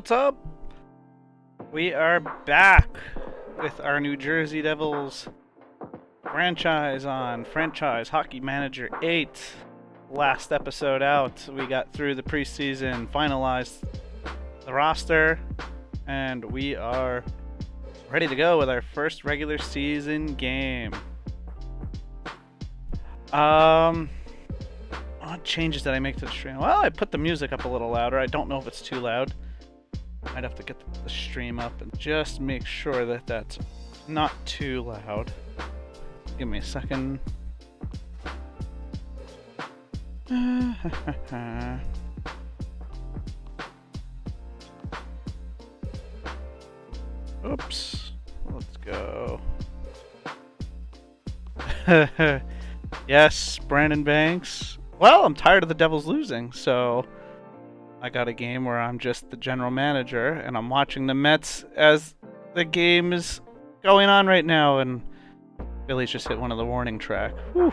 What's up? We are back with our New Jersey Devils franchise on Franchise Hockey Manager 8. Last episode out, we got through the preseason, finalized the roster, and we are ready to go with our first regular season game. What changes did I make to the stream? Well, I put the music up a little louder. I don't know if it's too loud. I'd have to get the stream up and just make sure that that's not too loud. Give me a second. Oops. Let's go. Yes, Brandon Banks. Well, I'm tired of the Devils losing, so I got a game where I'm just the general manager, and I'm watching the Mets as the game is going on right now, and Billy's just hit one of the warning track. Whew.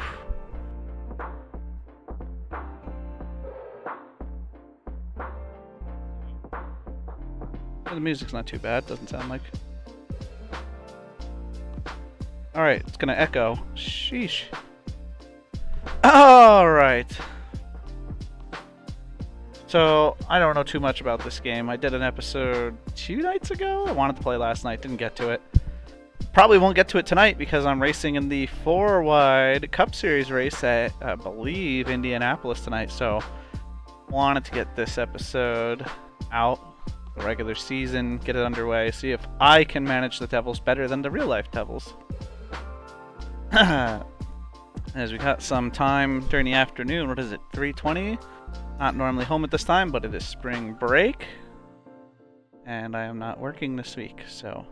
The music's not too bad, doesn't sound like. Alright, it's gonna echo. Sheesh. Alright. So, I don't know too much about this game. I did an episode 2 nights ago. I wanted to play last night, didn't get to it. Probably won't get to it tonight because I'm racing in the 4-wide Cup Series race at, I believe, Indianapolis tonight. So, wanted to get this episode out, the regular season, get it underway, see if I can manage the Devils better than the real-life Devils. As we got some time during the afternoon, what is it, 3:20? Not normally home at this time, but it is spring break, and I am not working this week, so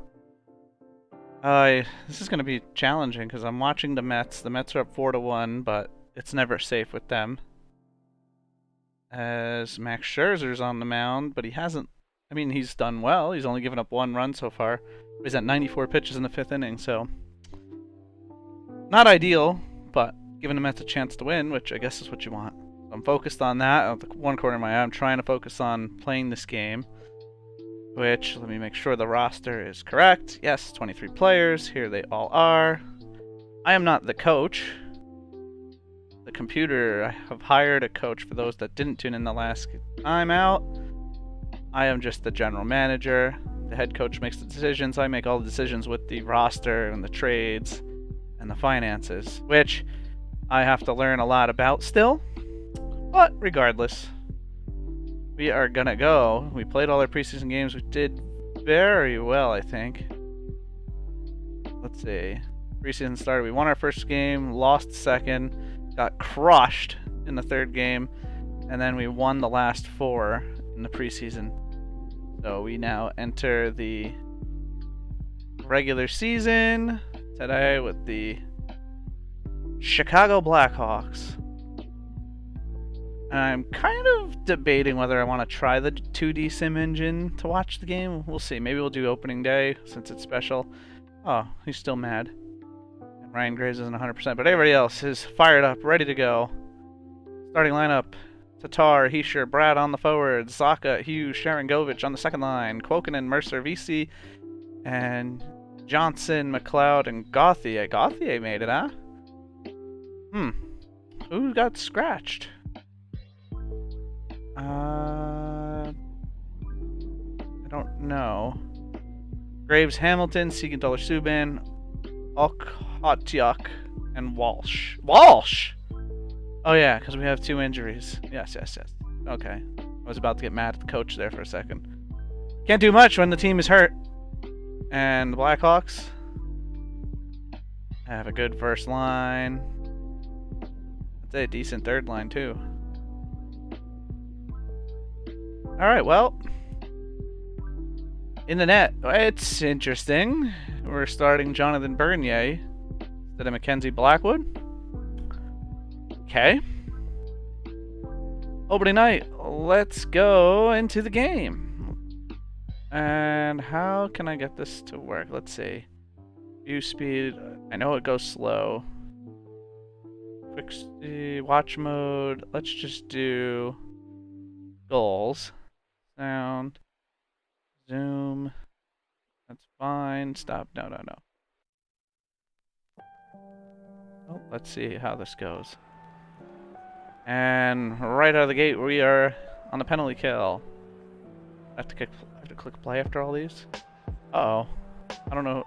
this is going to be challenging because I'm watching the Mets. The Mets are up 4-1, but it's never safe with them. As Max Scherzer's on the mound, but he hasn't. I mean, he's done well. He's only given up 1 run so far. He's at 94 pitches in the 5th inning, so not ideal, but giving the Mets a chance to win, which I guess is what you want. I'm focused on that. At the one corner of my eye, I'm trying to focus on playing this game, which, let me make sure the roster is correct. Yes, 23 players. Here they all are. I am not the coach. The computer, I have hired a coach for those that didn't tune in the last time out. I am just the general manager. The head coach makes the decisions. I make all the decisions with the roster and the trades and the finances, which I have to learn a lot about still. But regardless, we are gonna go. We played all our preseason games. We did very well, I think. Let's see. Preseason started. We won our first game, lost the second, got crushed in the third game, and then we won the last 4 in the preseason. So we now enter the regular season today with the Chicago Blackhawks. I'm kind of debating whether I want to try the 2D sim engine to watch the game. We'll see. Maybe we'll do opening day since it's special. Oh, he's still mad. And Ryan Graves isn't 100%, but everybody else is fired up, ready to go. Starting lineup: Tatar, Heischer, Brad on the forwards, Saka, Hughes, Sharangovich on the second line, Quokinen, Mercer, VC, and Johnson, McLeod, and Gauthier. Gauthier made it, huh? Who got scratched? I don't know. Graves, Hamilton, Siegenthaler, Subban, Okhotiuk, and Walsh. Walsh! Oh yeah, because we have 2 injuries. Yes. Okay. I was about to get mad at the coach there for a second. Can't do much when the team is hurt. And the Blackhawks have a good first line. I'd say a decent third line too. Alright, well, in the net, it's interesting. We're starting Jonathan Bernier instead of Mackenzie Blackwood. Okay. Opening night, let's go into the game. And how can I get this to work? Let's see. View speed, I know it goes slow. Quick watch mode, let's just do goals. Sound. Zoom. That's fine. Stop. No, no, no. Oh, let's see how this goes. And right out of the gate, we are on the penalty kill. I have to click play after all these. Uh-oh. I don't know.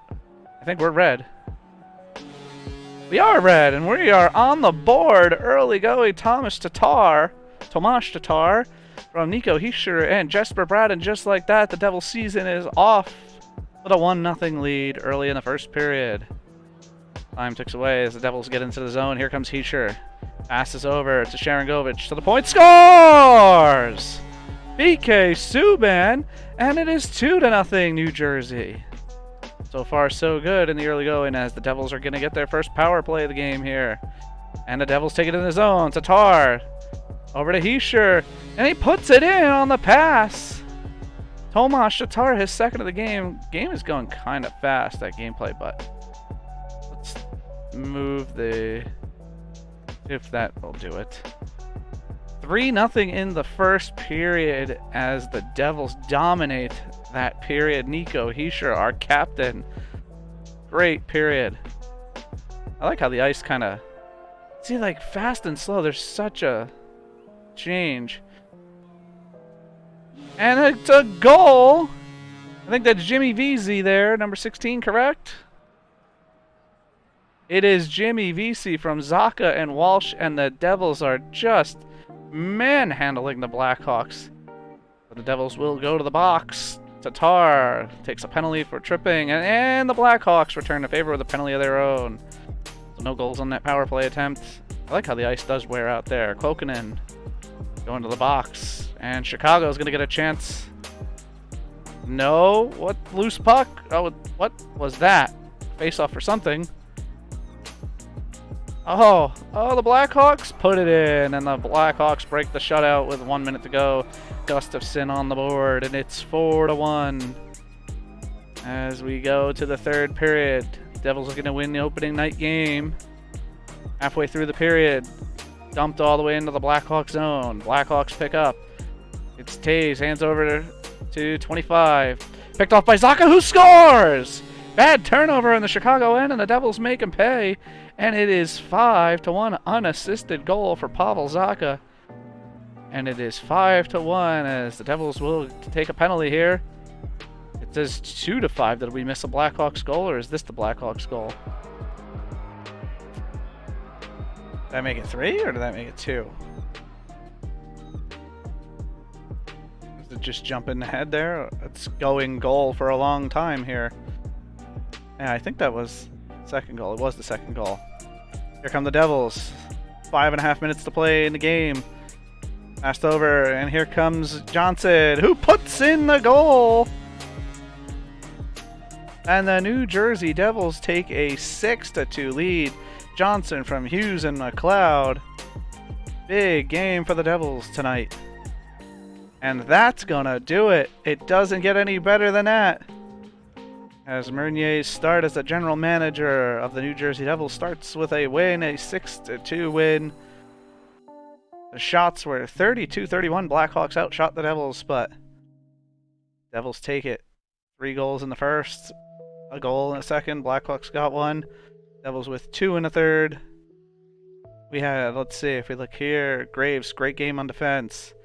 I think we're red. We are red, and we are on the board. Early going Tomas Tatar from Nico Hischier and Jesper Braden. Just like that, the Devils' season is off with a 1-0 lead early in the first period. Time ticks away as the Devils get into the zone. Here comes Hischier. Passes over to Sharangovich to the point. Scores! BK Subban, and it is 2-0 New Jersey. So far, so good in the early going as the Devils are going to get their first power play of the game here. And the Devils take it in the zone. Tatar over to Hischier, and he puts it in on the pass. Tomas Tatar, his second of the game. Game is going kind of fast, that gameplay, but let's move the... if that will do it. 3-0 in the first period as the Devils dominate that period. Nico Hischier, our captain. Great period. I like how the ice kind of... see, like, fast and slow. There's such a change. And it's a goal! I think that's Jimmy Vesey there, number 16, correct? It is Jimmy Vesey from Zaka and Walsh, and the Devils are just manhandling the Blackhawks. But the Devils will go to the box. Tatar takes a penalty for tripping, and the Blackhawks return the favor with a penalty of their own. So no goals on that power play attempt. I like how the ice does wear out there. Kokkonen going to the box, and Chicago's going to get a chance. No, what? Loose puck? Oh, what was that? Face off for something. Oh, the Blackhawks put it in, and the Blackhawks break the shutout with 1 minute to go. Gustafsson on the board, and it's 4-1. As we go to the third period, Devils looking to win the opening night game. Halfway through the period, dumped all the way into the Blackhawks zone. Blackhawks pick up. It's Taves, hands over to 25. Picked off by Zaka, who scores! Bad turnover in the Chicago end, and the Devils make him pay. And it is 5-1 unassisted goal for Pavel Zaka. And it is 5-1 as the Devils will take a penalty here. It says 2-5. Did we miss a Blackhawks goal, or is this the Blackhawks goal? Did I make it 3 or did I make it 2? Is it just jumping ahead there? It's going goal for a long time here. Yeah, I think that was the second goal. It was the second goal. Here come the Devils. 5.5 minutes to play in the game. Passed over, and here comes Johnson, who puts in the goal. And the New Jersey Devils take a 6-2 lead. Johnson from Hughes and McLeod. Big game for the Devils tonight. And that's gonna do it. It doesn't get any better than that. As Meunier's start as the general manager of the New Jersey Devils starts with a win, a 6-2 win. The shots were 32-31. Blackhawks outshot the Devils, but Devils take it. 3 goals in the first, a goal in the second. Blackhawks got 1. Devils with 2 in the third. We had, let's see, if we look here, Graves, great game on defense.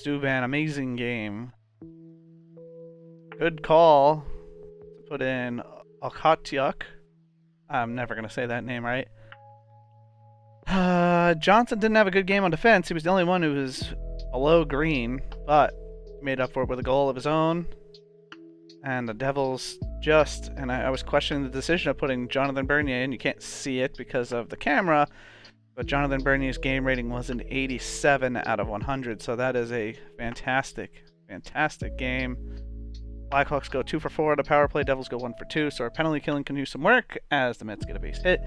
Subban, amazing game. Good call. Put in Okatyuk. I'm never going to say that name right. Johnson didn't have a good game on defense. He was the only one who was below green, but made up for it with a goal of his own. And the Devils just, and I was questioning the decision of putting Jonathan Bernier in. You can't see it because of the camera, but Jonathan Bernier's game rating was an 87 out of 100, so that is a fantastic, fantastic game. Blackhawks go 2 for 4 on the power play. Devils go 1 for 2. So our penalty killing can use some work as the Mets get a base hit.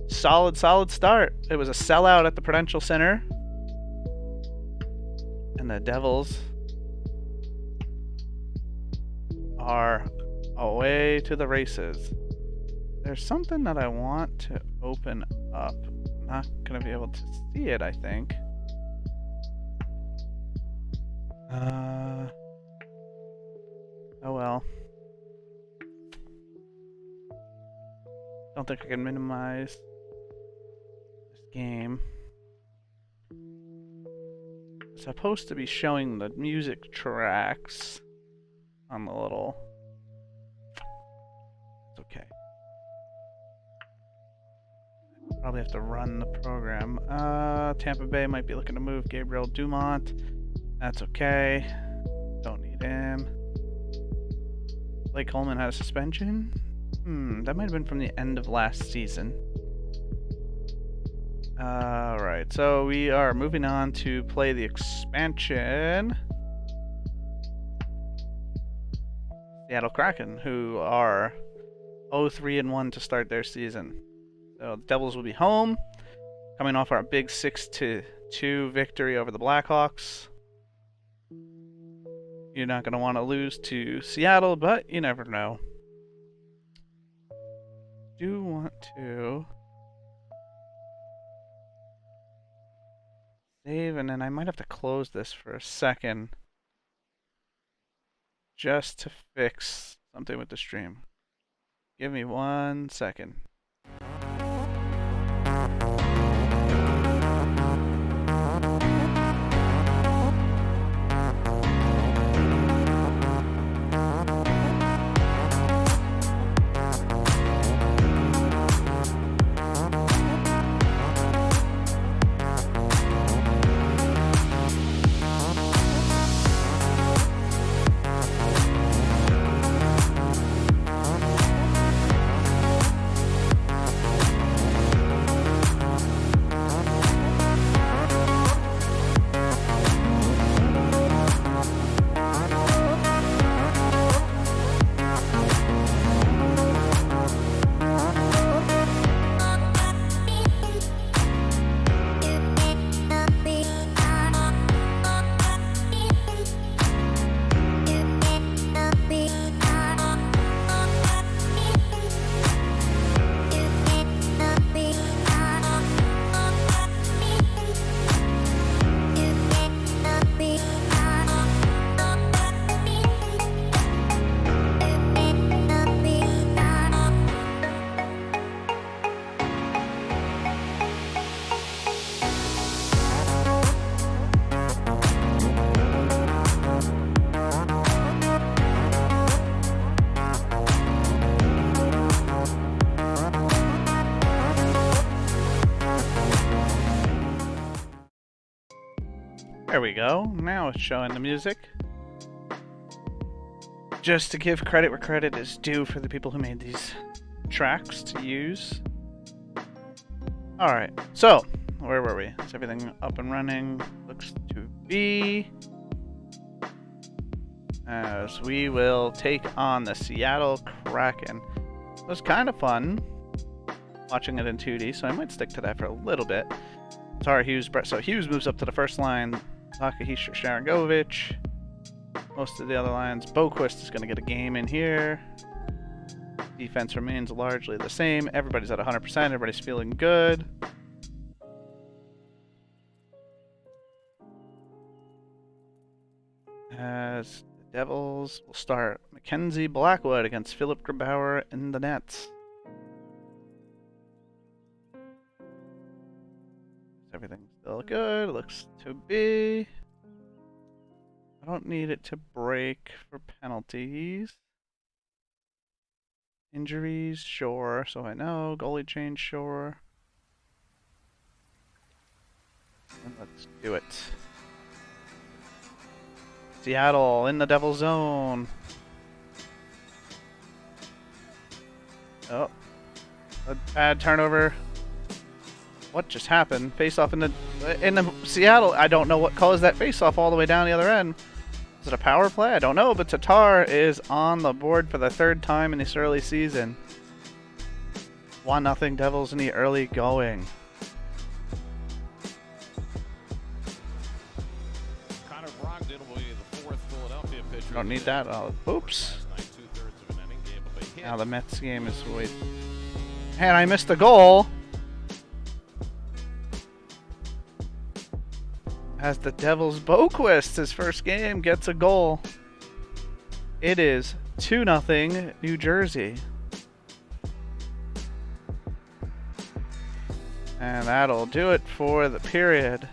Solid start. It was a sellout at the Prudential Center. And the Devils are away to the races. There's something that I want to open up. I'm not going to be able to see it, I think. Oh well. Don't think I can minimize this game. It's supposed to be showing the music tracks on the little... It's okay. Probably have to run the program. Tampa Bay might be looking to move Gabriel Dumont. That's okay. Don't need him. Blake Coleman had a suspension? That might have been from the end of last season. Alright, so we are moving on to play the expansion. Seattle Kraken, who are 0-3-1 to start their season. So the Devils will be home, coming off our big 6-2 victory over the Blackhawks. You're not going to want to lose to Seattle, but you never know. Do want to save, and then I might have to close this for a second just to fix something with the stream. Give me 1 second. There we go. Now it's showing the music. Just to give credit where credit is due for the people who made these tracks to use. Alright, so, where were we? Is everything up and running? Looks to be. As we will take on the Seattle Kraken. It was kind of fun watching it in 2D, so I might stick to that for a little bit. Tara Hughes, so Hughes moves up to the first line. Takahisha Sharangovich. Most of the other lines. Boquist is going to get a game in here. Defense remains largely the same. Everybody's at 100%. Everybody's feeling good. As the Devils will start Mackenzie Blackwood against Philip Grubauer in the nets. Everything's still good. Looks to be. I don't need it to break for penalties. Injuries, sure. So I know. Goalie change, sure. And let's do it. Seattle in the Devil zone. Oh. A bad turnover. What just happened? Face off in the Seattle. I don't know what caused that face off all the way down the other end. Is it a power play? I don't know, but Tatar is on the board for the third time in this early season. 1-0 Devils in the early going. Connor Brogdon will be the fourth Philadelphia pitcher. Don't need that. Oh, oops. Now the Mets game is wait. And I missed a goal. As the Devils, Boquist, his first game, gets a goal. It is 2-0 New Jersey. And that'll do it for the period.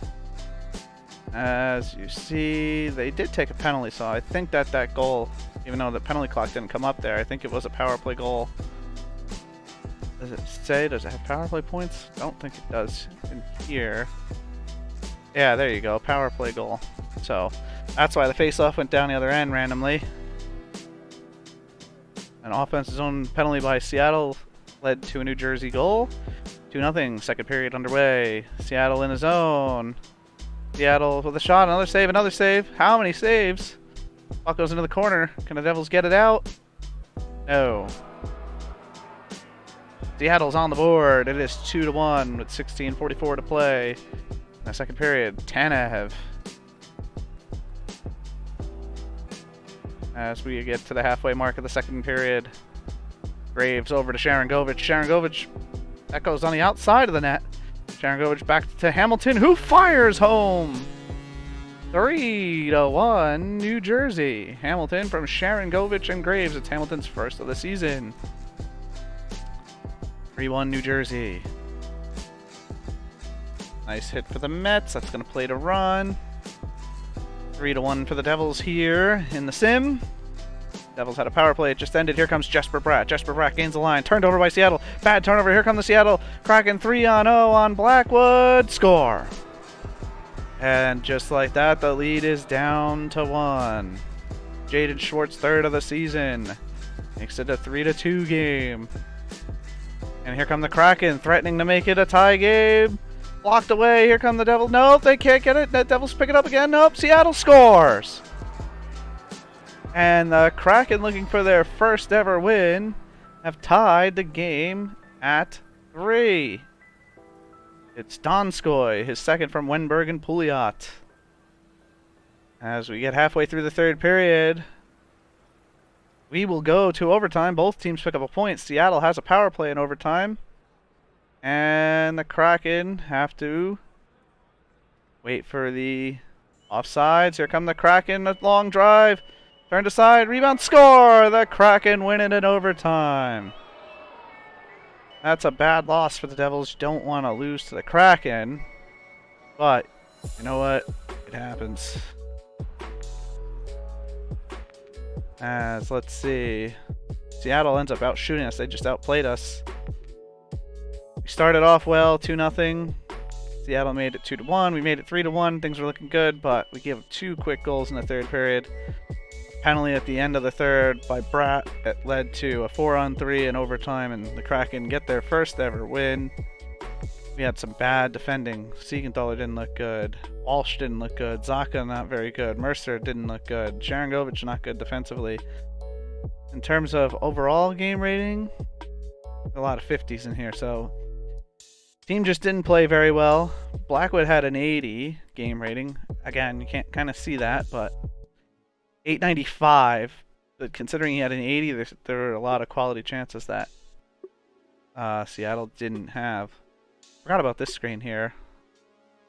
As you see, they did take a penalty, so I think that goal, even though the penalty clock didn't come up there, I think it was a power play goal. Does it say, does it have power play points? I don't think it does in here. Yeah, there you go, power play goal. So that's why the face-off went down the other end randomly. An offensive zone penalty by Seattle led to a New Jersey goal. 2-0, second period underway. Seattle in his zone. Seattle with a shot, another save, another save. How many saves? Puck goes into the corner. Can the Devils get it out? No. Seattle's on the board. It is 2-1 with 16:44 to play. In the second period, Tanev. As we get to the halfway mark of the second period, Graves over to Sharangovich. Sharangovich, that goes on the outside of the net. Sharangovich back to Hamilton, who fires home. 3-1 New Jersey. Hamilton from Sharangovich and Graves. It's Hamilton's first of the season. 3-1 New Jersey. Nice hit for the Mets. That's going to play to run. 3-1 for the Devils here in the sim. Devils had a power play. It just ended. Here comes Jesper Bratt. Jesper Bratt gains the line. Turned over by Seattle. Bad turnover. Here come the Seattle Kraken. 3-0 on Blackwood. Score. And just like that, the lead is down to 1. Jaden Schwartz, third of the season. Makes it a 3-2 game. And here come the Kraken, threatening to make it a tie game. Blocked away. Here come the Devils. Nope, they can't get it. The Devils pick it up again. Nope, Seattle scores. And the Kraken, looking for their first ever win, have tied the game at 3. It's Donskoy, his second from Wenberg and Pouliot. As we get halfway through the third period, we will go to overtime. Both teams pick up a point. Seattle has a power play in overtime. And the Kraken have to wait for the offsides. Here come the Kraken, a long drive. Turned aside, rebound, score! The Kraken win it in overtime. That's a bad loss for the Devils. You don't want to lose to the Kraken. But, you know what? It happens. As, let's see. Seattle ends up out-shooting us. They just outplayed us. We started off well, 2-0. Seattle made it 2-1. We made it 3-1. Things were looking good, but we gave up 2 quick goals in the third period. Penalty at the end of the third by Bratt that led to a 4-on-3 in overtime, and the Kraken get their first ever win. We had some bad defending. Siegenthaler didn't look good. Walsh didn't look good. Zaka not very good. Mercer didn't look good. Sharangovich not good defensively. In terms of overall game rating, a lot of 50s in here, so team just didn't play very well. Blackwood had an 80 game rating. Again, you can't kind of see that, but 895, but considering he had an 80, there were a lot of quality chances that Seattle didn't have. Forgot about this screen here.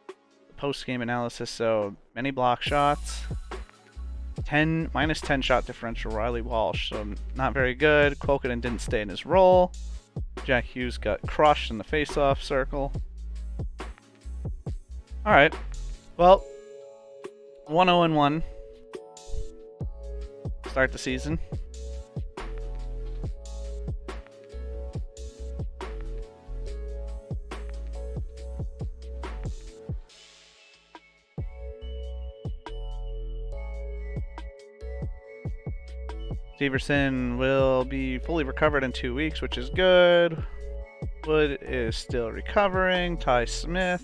The post-game analysis, so many block shots. Minus 10 shot differential, Riley Walsh, so not very good. Quokinen didn't stay in his role. Jack Hughes got crushed in the face-off circle. Alright, well, 1-0-1. Start the season. Severson will be fully recovered in 2 weeks, which is good. Wood is still recovering. Ty Smith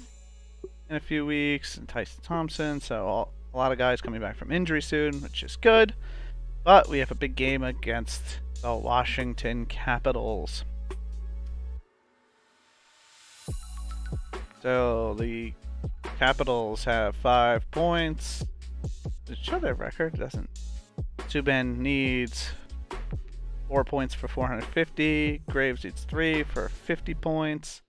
in a few weeks, and Tyson Thompson. So a lot of guys coming back from injury soon, which is good. But we have a big game against the Washington Capitals. So the Capitals have 5 points. Does it show their record? It doesn't. Subban needs 4 points for 450. Graves needs 3 for 50 points.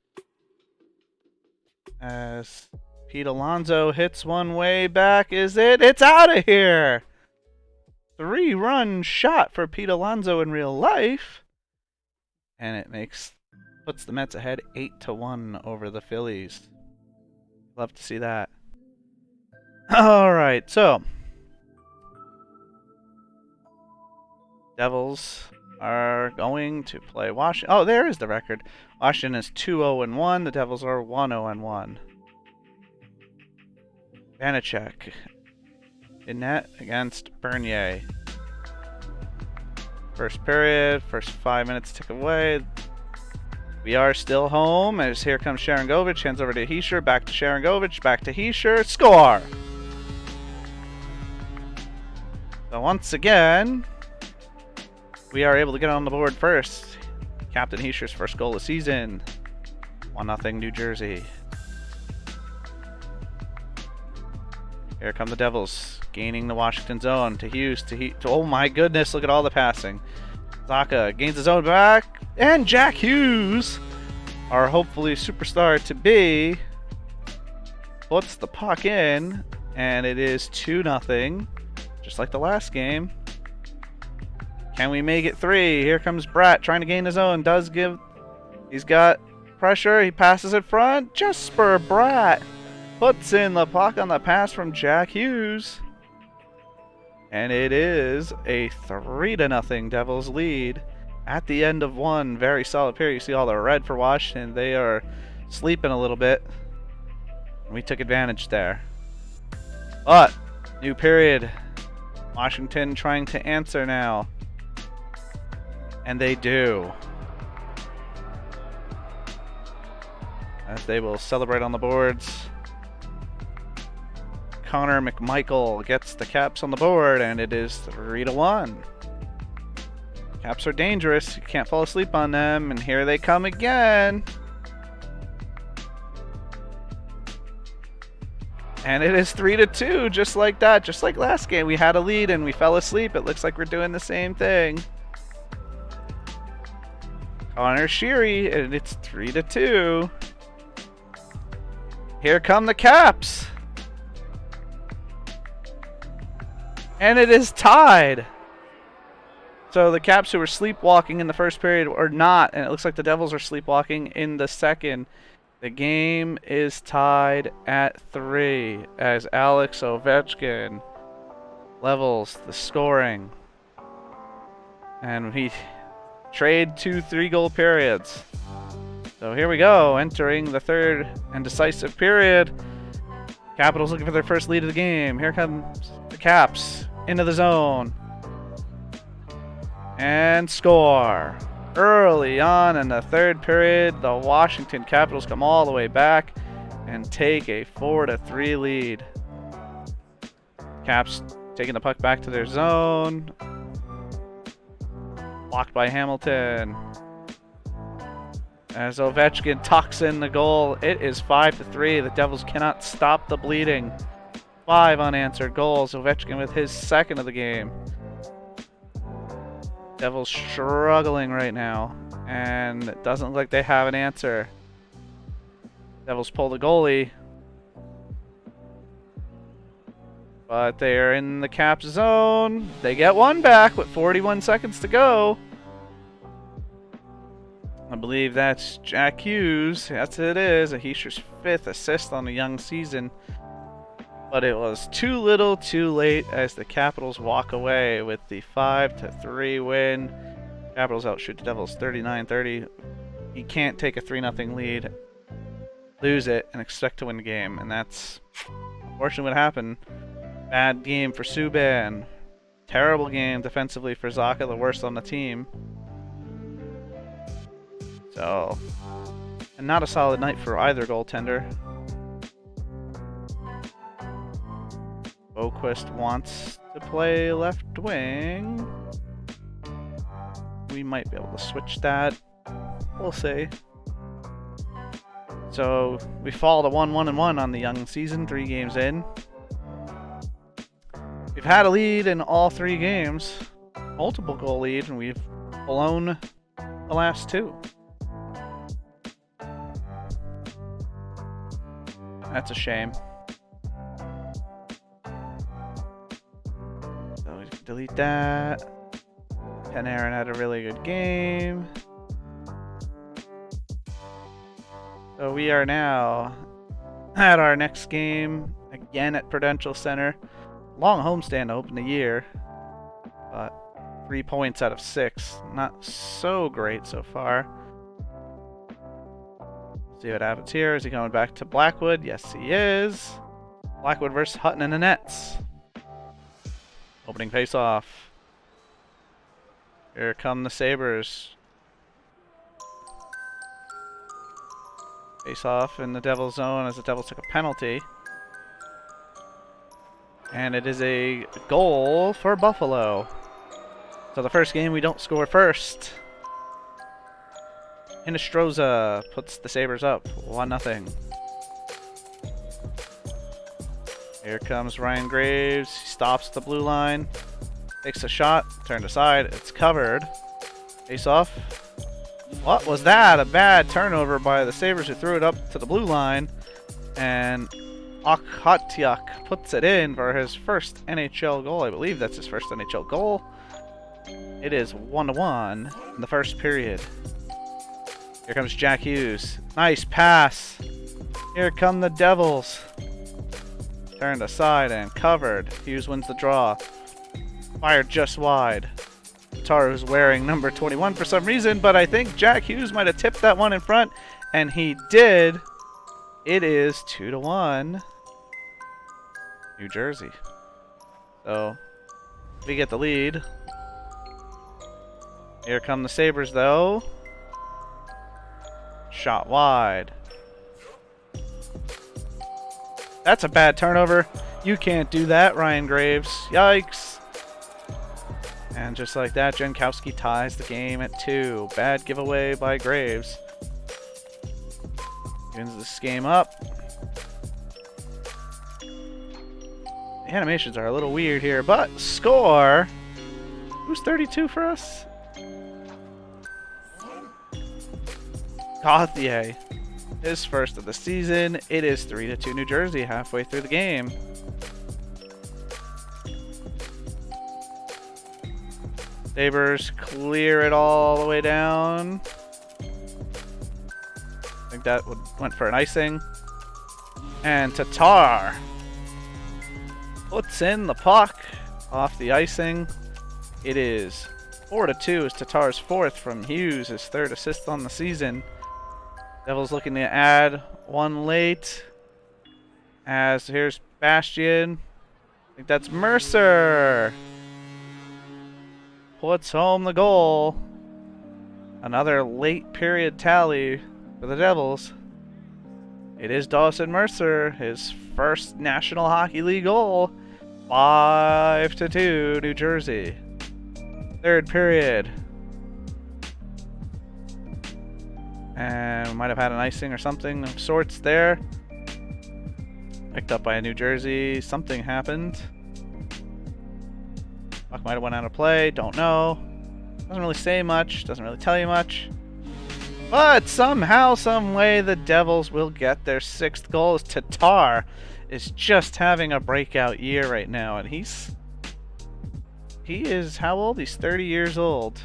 As Pete Alonso hits one way back, is it? It's out of here! 3-run shot for Pete Alonso in real life. And it puts the Mets ahead 8-1 over the Phillies. Love to see that. Alright, so Devils are going to play Washington. Oh, there is the record. Washington is 2-0-1. The Devils are 1-0-1. Vanacek in net against Bernier. First period, first 5 minutes tick away. We are still home as here comes Sharangovich. Hands over to Hischier. Back to Sharangovich. Back to Hischier. Score! So once again, we are able to get on the board first. Captain Hischier's first goal of the season. 1-0 New Jersey. Here come the Devils, gaining the Washington zone to Hughes, oh my goodness, look at all the passing. Zacha gains his own back, and Jack Hughes, our hopefully superstar to be, puts the puck in, and it is 2-0, just like the last game. Can we make it 3? Here comes Bratt trying to gain his own, he's got pressure, he passes it front, Jesper Bratt puts in the puck on the pass from Jack Hughes. And it is a 3-0 Devils lead at the end of one very solid period. You see all the red for Washington. They are sleeping a little bit. We took advantage there. But, new period. Washington trying to answer now. And they do. As they will celebrate on the boards. Connor McMichael gets the Caps on the board, and it is 3-1. Caps are dangerous. You can't fall asleep on them, and here they come again. And it is 3-2, just like that. Just like last game. We had a lead, and we fell asleep. It looks like we're doing the same thing. Connor Sheary, and it's 3-2. Here come the Caps. And it is tied. So the Caps who were sleepwalking in the first period are not, and it looks like the Devils are sleepwalking in the second. The game is tied at 3 as Alex Ovechkin levels the scoring. And we trade 2 3-goal periods. So here we go, entering the third and decisive period. Capitals looking for their first lead of the game. Here comes the Caps into the zone. And score. Early on in the third period, the Washington Capitals come all the way back and take a 4-3 lead. Caps taking the puck back to their zone. Blocked by Hamilton. As Ovechkin tucks in the goal, it is 5-3. The Devils cannot stop the bleeding. 5 unanswered goals. Ovechkin with his second of the game. Devils struggling right now, and it doesn't look like they have an answer. Devils pull the goalie, but they are in the Caps zone. They get one back with 41 seconds to go. I believe that's Jack Hughes. That's it is. Hischier's 5th assist on the young season. But it was too little too late as the Capitals walk away with the 5-3 win. Capitals outshoot the Devils 39-30. You can't take a 3-0 lead, lose it, and expect to win the game. And that's unfortunately what happened. Bad game for Subban. Terrible game defensively for Zacha, the worst on the team. So, and not a solid night for either goaltender. Boquist wants to play left wing. We might be able to switch that. We'll see. So we fall to 1-1-1 on the young season, 3 games in. We've had a lead in all 3 games, multiple goal lead, and we've blown the last 2. That's a shame. delete that. Ken Aaron had a really good game. So we are now at our next game, again at Prudential Center. Long homestand to open the year, but 3 points out of 6. Not so great so far. See what happens here. Is he going back to Blackwood? Yes, he is. Blackwood versus Hutton in the nets. Opening face-off. Here come the Sabres. Face-off in the Devils zone as the Devils took a penalty. And it is a goal for Buffalo. So the first game we don't score first. Hinostroza puts the Sabres up 1-0. Here comes Ryan Graves. He stops at the blue line. Takes a shot. Turned aside. It's covered. Face off. What was that? A bad turnover by the Sabres who threw it up to the blue line. And Okhotyak puts it in for his first NHL goal. I believe that's his first NHL goal. It is 1-1 in the first period. Here comes Jack Hughes. Nice pass. Here come the Devils. Turned aside and covered. Hughes wins the draw. Fired just wide. Tatar, who's wearing number 21 for some reason, but I think Jack Hughes might have tipped that one in front, and he did. It is 2-1. New Jersey. So we get the lead. Here come the Sabres, though. Shot wide. That's a bad turnover. You can't do that, Ryan Graves. Yikes. And just like that, Jankowski ties the game at 2. Bad giveaway by Graves. Ends this game up. The animations are a little weird here, but score. Who's 32 for us? Gauthier. His first of the season. It is 3-2 New Jersey halfway through the game. Sabres clear it all the way down. I think that went for an icing. And Tatar puts in the puck off the icing. It is 4-2 as Tatar's fourth from Hughes, his third assist on the season. Devils looking to add one late. As here's Bastian. I think that's Mercer. Puts home the goal. Another late period tally for the Devils. It is Dawson Mercer, his first National Hockey League goal. 5-2 New Jersey. Third period. And we might have had an icing or something of sorts there. Picked up by a New Jersey. Something happened. Puck might have went out of play. Don't know. Doesn't really say much. Doesn't really tell you much. But somehow, some way, the Devils will get their 6th goal. As Tatar is just having a breakout year right now, and he is how old? He's 30 years old.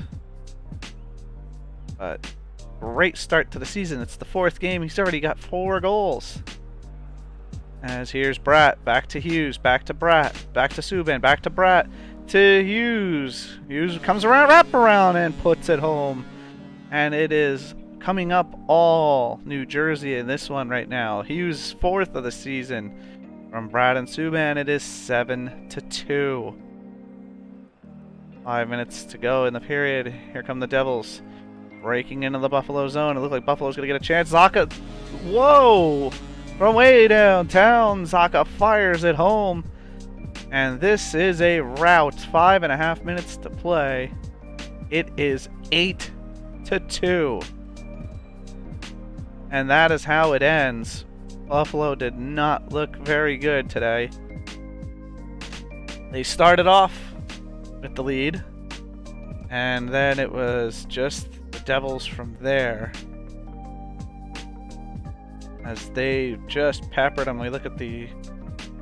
But great start to the season. It's the 4th game. He's already got 4 goals. As here's Bratt, back to Hughes, back to Bratt, back to Subban, back to Bratt, to Hughes. Hughes comes around, wrap around, and puts it home. And it is coming up all New Jersey in this one right now. Hughes' 4th of the season from Bratt and Subban. It is 7-2. 5 minutes to go in the period. Here come the Devils breaking into the Buffalo zone. It looked like Buffalo's going to get a chance. Zacha, whoa! From way downtown, Zacha fires it home. And this is a rout. 5.5 minutes to play. It is 8-2. And that is how it ends. Buffalo did not look very good today. They started off with the lead. And then it was just the Devils from there. As they just peppered them. We look at the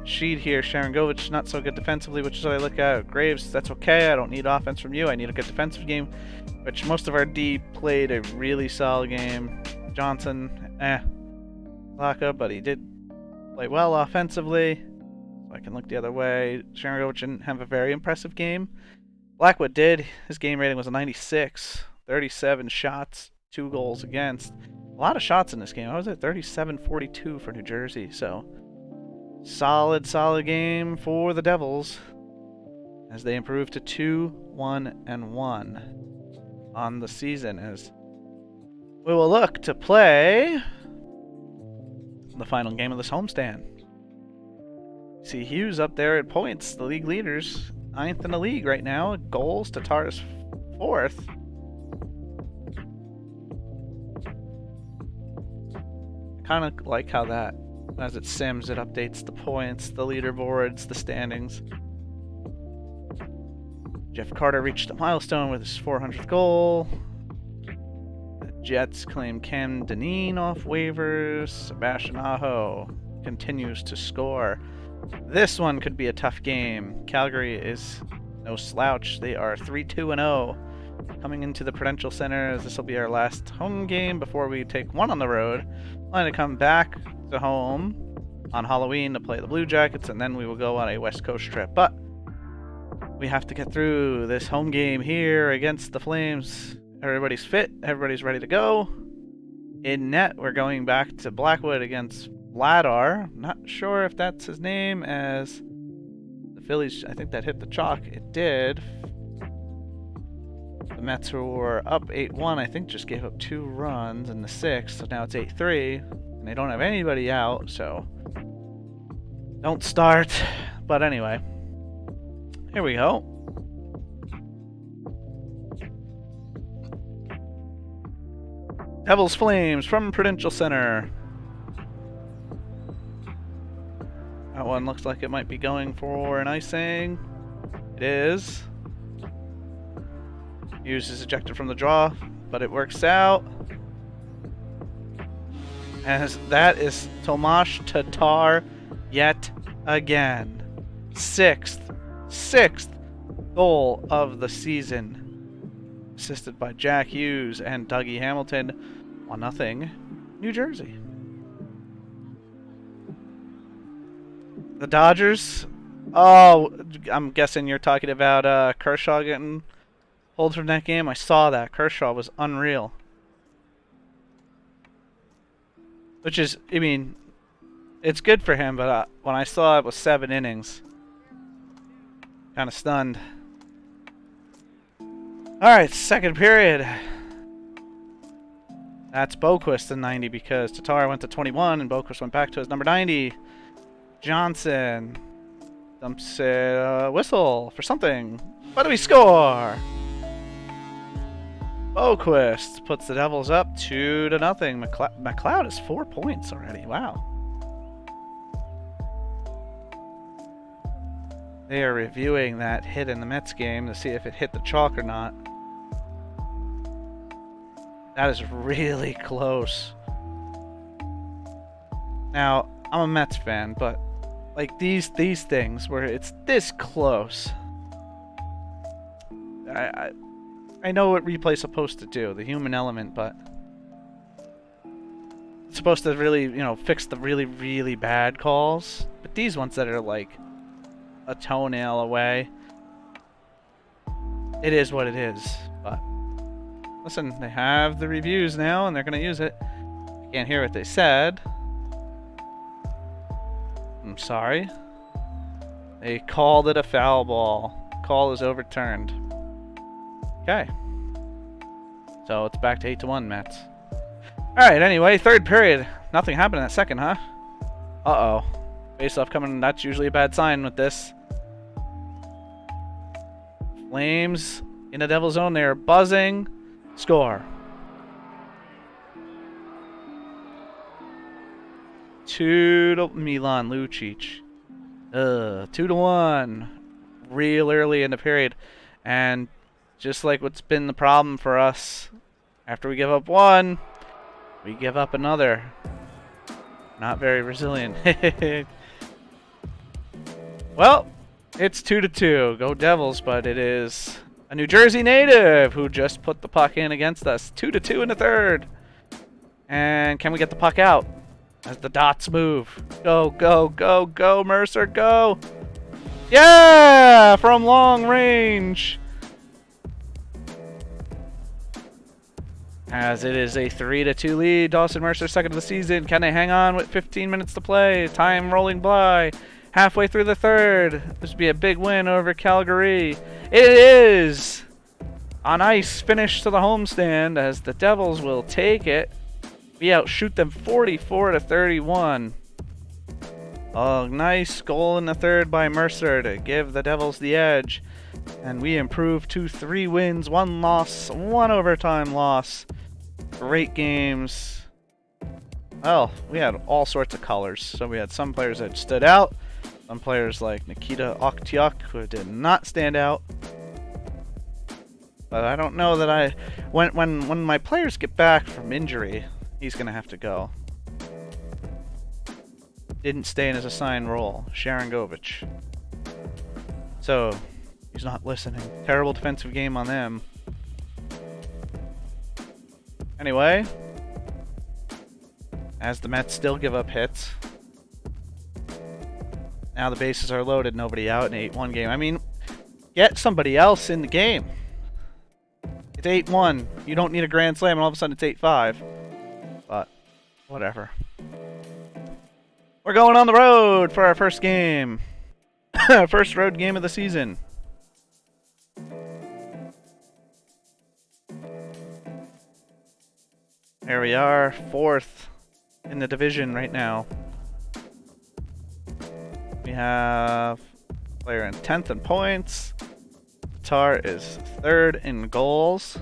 sheet here. Sharangovich, not so good defensively, which is what I look at. Graves, that's okay. I don't need offense from you. I need a good defensive game, which most of our D played a really solid game. Johnson, Laka, but he did play well offensively. So I can look the other way. Sharangovich didn't have a very impressive game. Blackwood did. His game rating was a 96. 37 shots, 2 goals against. A lot of shots in this game. I was at 37-42 for New Jersey. So solid game for the Devils as they improve to 2-1-1 on the season, as we will look to play the final game of this homestand. See Hughes up there at points, the league leaders, 9th in the league right now. Goals, Tatar's 4th. Kind of like how that, as it sims, it updates the points, the leaderboards, the standings. Jeff Carter reached a milestone with his 400th goal. The Jets claim Cam Dineen off waivers. Sebastian Aho continues to score. This one could be a tough game. Calgary is no slouch. They are 3-2-0 coming into the Prudential Center, as this will be our last home game before we take one on the road. Plan to come back to home on Halloween to play the Blue Jackets, and then we will go on a West Coast trip. But we have to get through this home game here against the Flames. Everybody's fit. Everybody's ready to go. In net, we're going back to Blackwood against Vladar. Not sure if that's his name, as the Phillies, I think that hit the chalk. It did. The Mets, who were up 8-1, I think just gave up 2 runs in the 6th, so now it's 8-3, and they don't have anybody out, so don't start. But anyway, here we go. Devils Flames from Prudential Center. That one looks like it might be going for an icing. It is. Hughes is ejected from the draw, but it works out. As that is Tomas Tatar yet again. Sixth goal of the season. Assisted by Jack Hughes and Dougie Hamilton. 1-0 New Jersey. The Dodgers. Oh, I'm guessing you're talking about Kershaw getting pulled from that game. I saw that. Kershaw was unreal. Which is, I mean, it's good for him, but when I saw it was 7 innings, kind of stunned. Alright, second period. That's Boquist in 90, because Tatar went to 21 and Boquist went back to his number 90. Johnson dumps a whistle for something. What do we score? Boquist puts the Devils up 2-0. McLeod is 4 points already. Wow. They are reviewing that hit in the Mets game to see if it hit the chalk or not. That is really close. Now, I'm a Mets fan, but like these things where it's this close, I know what replay's supposed to do, the human element, but it's supposed to really, fix the really, really bad calls. But these ones that are like a toenail away, it is what it is. But listen, they have the reviews now, and they're going to use it. I can't hear what they said. I'm sorry. They called it a foul ball. Call is overturned. Okay. So it's back to 8-1 Mets. Alright, anyway, third period. Nothing happened in that second, huh? Uh-oh. Face-off coming. That's usually a bad sign with this. Flames in the Devil zone. They're buzzing. Score. 2-0 Milan Lucic. 2-1. Real early in the period. And just like what's been the problem for us, after we give up one, we give up another. Not very resilient. Well, it's 2-2. Go Devils, but it is a New Jersey native who just put the puck in against us. 2-2 in the third. And can we get the puck out as the dots move? Go, go, go, go, Mercer, go. Yeah, from long range. As it is a 3-2 lead. Dawson Mercer, second of the season. Can they hang on with 15 minutes to play? Time rolling by. Halfway through the third. This would be a big win over Calgary. It is a nice finish to the homestand as the Devils will take it. We outshoot them 44-31. A nice goal in the third by Mercer to give the Devils the edge. And we improve to 3 wins, 1 loss, 1 overtime loss. Great games. Well, we had all sorts of colors. So we had some players that stood out. Some players like Nikita Oktiuk who did not stand out. But I don't know that when my players get back from injury, he's going to have to go. Didn't stay in his assigned role. Sharangovich. So, he's not listening. Terrible defensive game on them. Anyway, as the Mets still give up hits. Now the bases are loaded, nobody out, an 8-1 game. I mean, get somebody else in the game. It's 8-1. You don't need a grand slam, and all of a sudden it's 8-5. But, whatever. We're going on the road for our first game. First road game of the season. There we are, 4th in the division right now. We have a player in 10th in points. Tatar is 3rd in goals.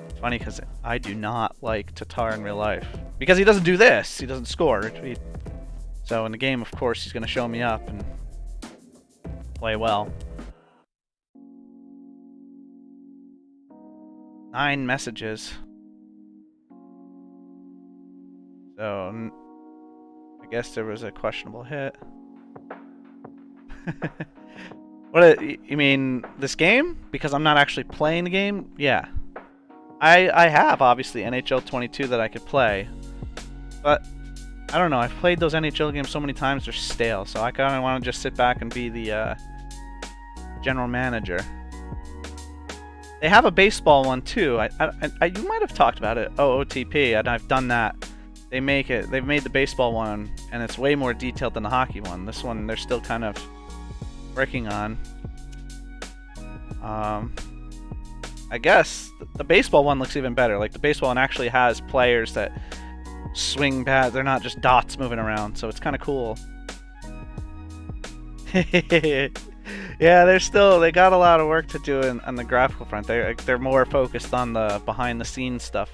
It's funny because I do not like Tatar in real life. Because he doesn't do this. He doesn't score. So in the game, of course, he's going to show me up and play well. 9 messages. So I guess there was a questionable hit. What you mean this game? Because I'm not actually playing the game? Yeah. I have obviously NHL 22 that I could play. But I don't know, I've played those NHL games so many times they're stale, so I kind of want to just sit back and be the general manager. They have a baseball one too. You might have talked about it. OOTP, and I've done that. They've made the baseball one, and it's way more detailed than the hockey one. This one they're still kind of working on. I guess the baseball one looks even better. Like the baseball one actually has players that swing bad. They're not just dots moving around, so it's kind of cool. Yeah, they got a lot of work to do on the graphical front. They're more focused on the behind the scenes stuff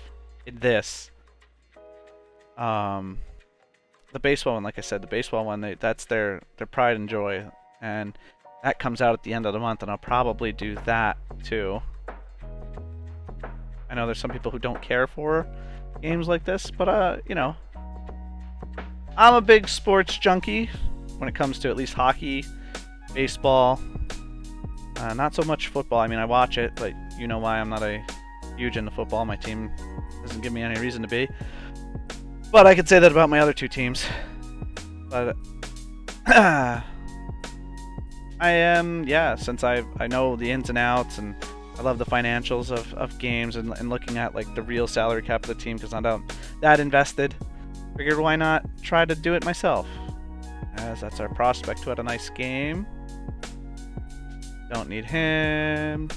in this. The baseball one, like I said, the baseball one, that's their pride and joy, and that comes out at the end of the month, and I'll probably do that too. I know there's some people who don't care for games like this, but you know, I'm a big sports junkie when it comes to at least hockey, baseball, not so much football. I mean, I watch it, but you know why I'm not a huge into football. My team doesn't give me any reason to be. But I could say that about my other 2 teams. But I am, yeah, since I know the ins and outs, and I love the financials of games, and looking at like the real salary cap of the team, because I'm not that invested. Figured why not try to do it myself, as that's our prospect who had a nice game. Don't need him.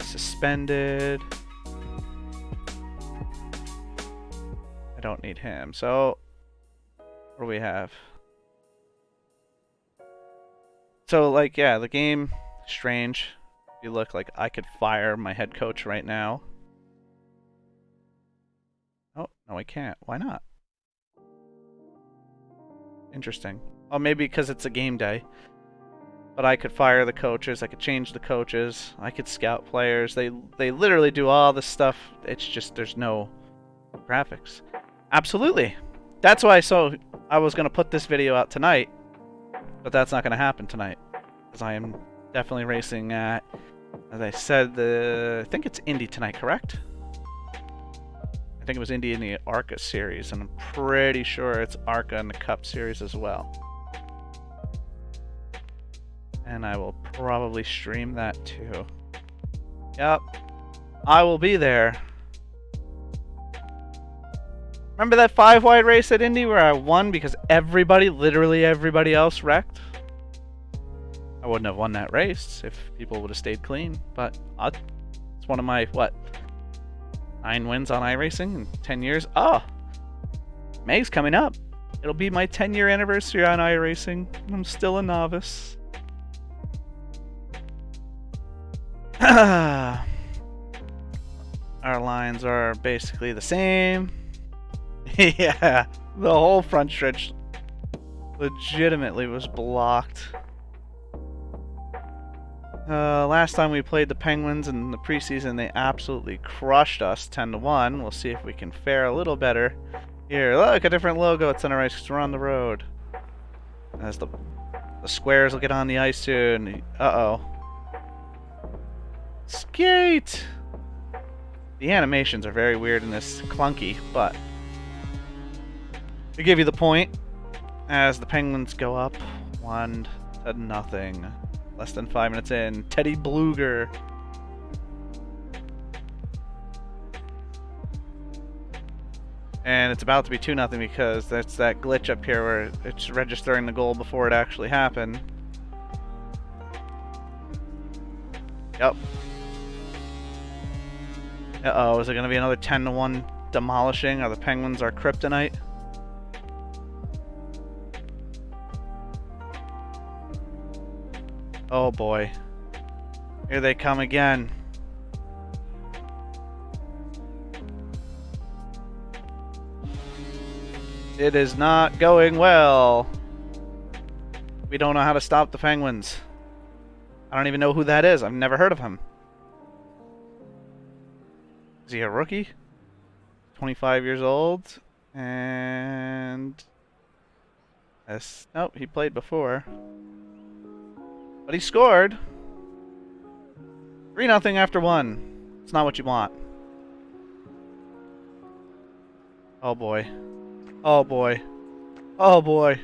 Suspended. I don't need him. So what do we have? So like, yeah, the game, strange. You look like I could fire my head coach right now. Oh, no, I can't. Why not? Interesting. Oh, maybe because it's a game day. But I could fire the coaches. I could change the coaches. I could scout players. They literally do all this stuff. It's just there's no graphics. Absolutely. That's why I was going to put this video out tonight. But that's not going to happen tonight, because I am definitely racing at, as I said, I think it's Indy tonight, correct? I think it was Indy in the ARCA series, and I'm pretty sure it's ARCA in the Cup series as well. And I will probably stream that too. Yep, I will be there. Remember that 5-wide race at Indy where I won because literally everybody else wrecked? I wouldn't have won that race if people would have stayed clean, but it's one of my, 9 wins on iRacing in 10 years. Oh, May's coming up. It'll be my 10-year anniversary on iRacing. I'm still a novice. Our lines are basically the same. Yeah, the whole front stretch legitimately was blocked. Last time we played the Penguins in the preseason, they absolutely crushed us 10-1. We'll see if we can fare a little better. Here, look, a different logo at center ice because we're on the road. As the squares will get on the ice soon. Uh-oh. Skate! The animations are very weird in this, clunky, but to give you the point, as the Penguins go up 1-0. Less than 5 minutes in, Teddy Bluger. And it's about to be 2-0 because that's that glitch up here where it's registering the goal before it actually happened. Yep. Uh-oh, is it going to be another 10-1 demolishing? Are the Penguins our kryptonite? Oh boy. Here they come again. It is not going well. We don't know how to stop the Penguins. I don't even know who that is. I've never heard of him. Is he a rookie? 25 years old. And... nope, he played before. But he scored. 3-0 after 1. It's not what you want. Oh boy. Oh boy. Oh boy.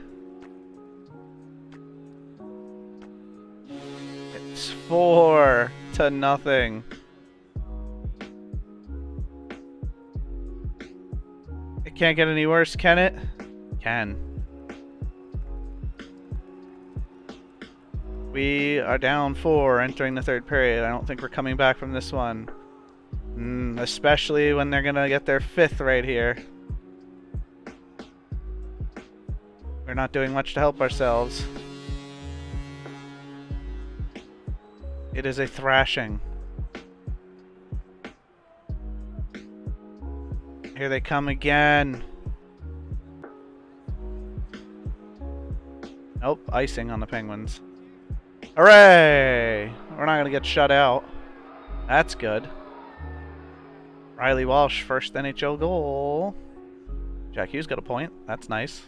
It's 4-0. It can't get any worse, can it? Can. We are down 4 entering the third period. I don't think we're coming back from this one. Especially when they're gonna get their 5th right here. We're not doing much to help ourselves. It is a thrashing. Here they come again. Nope, icing on the Penguins. Hooray! We're not going to get shut out. That's good. Riley Walsh, first NHL goal. Jack Hughes got a point. That's nice.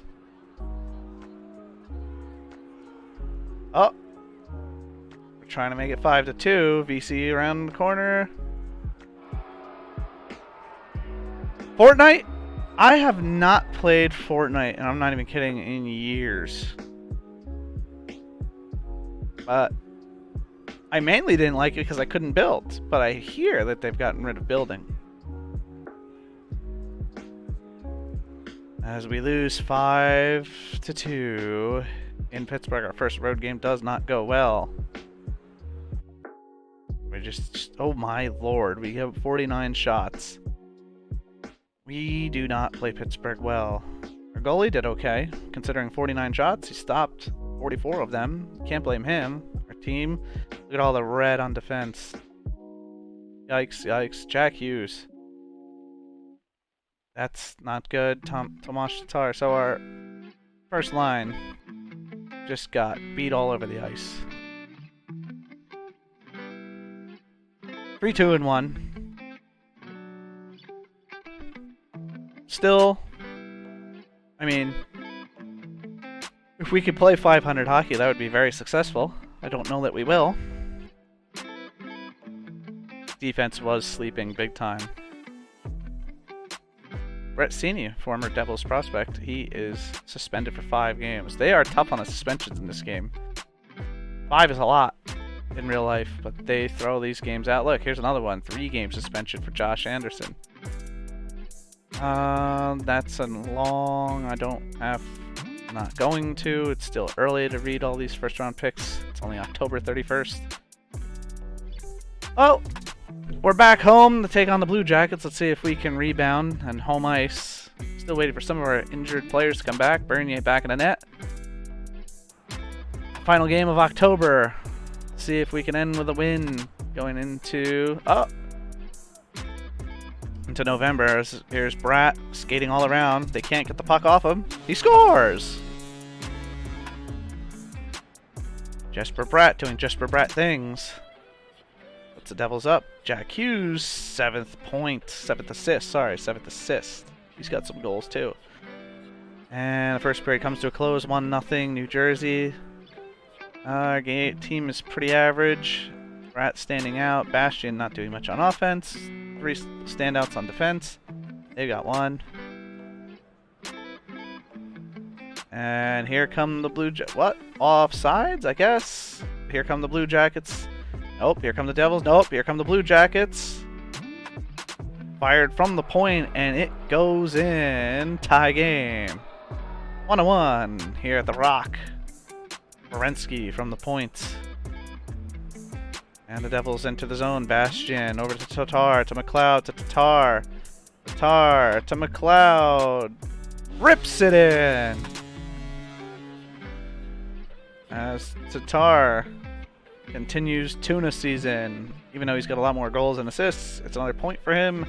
Oh! We're trying to make it 5-2. VC around the corner. Fortnite? I have not played Fortnite, and I'm not even kidding, in years. But I mainly didn't like it because I couldn't build. But I hear that they've gotten rid of building. As we lose 5-2 in Pittsburgh, our first road game does not go well. We just oh my lord, we have 49 shots. We do not play Pittsburgh well. Our goalie did okay, considering 49 shots. He stopped 44 of them. Can't blame him. Our team, look at all the red on defense. Yikes, yikes. Jack Hughes. That's not good. Tomasz Tatar. So our first line just got beat all over the ice. 3-2-1. Still, I mean, If we could play 500 hockey, that would be very successful. I don't know that we will. Defense was sleeping big time. Brett Senior, former Devils prospect, he is suspended for 5 games. They are tough on the suspensions in this game. 5 is a lot in real life, but they throw these games out. Look, here's another one. 3-game suspension for Josh Anderson. That's a long... I'm not going to. It's still early to read all these first-round picks. It's only October 31st. Oh! We're back home to take on the Blue Jackets. Let's see if we can rebound and home ice. Still waiting for some of our injured players to come back. Bernier back in the net. Final game of October. Let's see if we can end with a win going into November. Here's Bratt skating all around. They can't get the puck off him. He scores! Jesper Bratt doing Jesper Bratt things. The Devils up. Jack Hughes, 7th assist. He's got some goals too. And the first period comes to a close, 1-0 New Jersey. Our team is pretty average. Bratt standing out. Bastian not doing much on offense. 3 standouts on defense. They got 1. And here come the Blue Jackets. What? Offsides, I guess. Here come the Blue Jackets. Nope, here come the Devils. Nope, here come the Blue Jackets. Fired from the point, and it goes in. Tie game. 1-1 here at the Rock. Werenski from the point. And the Devils enter the zone. Bastian over to Tatar, to McLeod, to Tatar. Tatar to McLeod. Rips it in. As Tatar continues tuna season. Even though he's got a lot more goals and assists, it's another point for him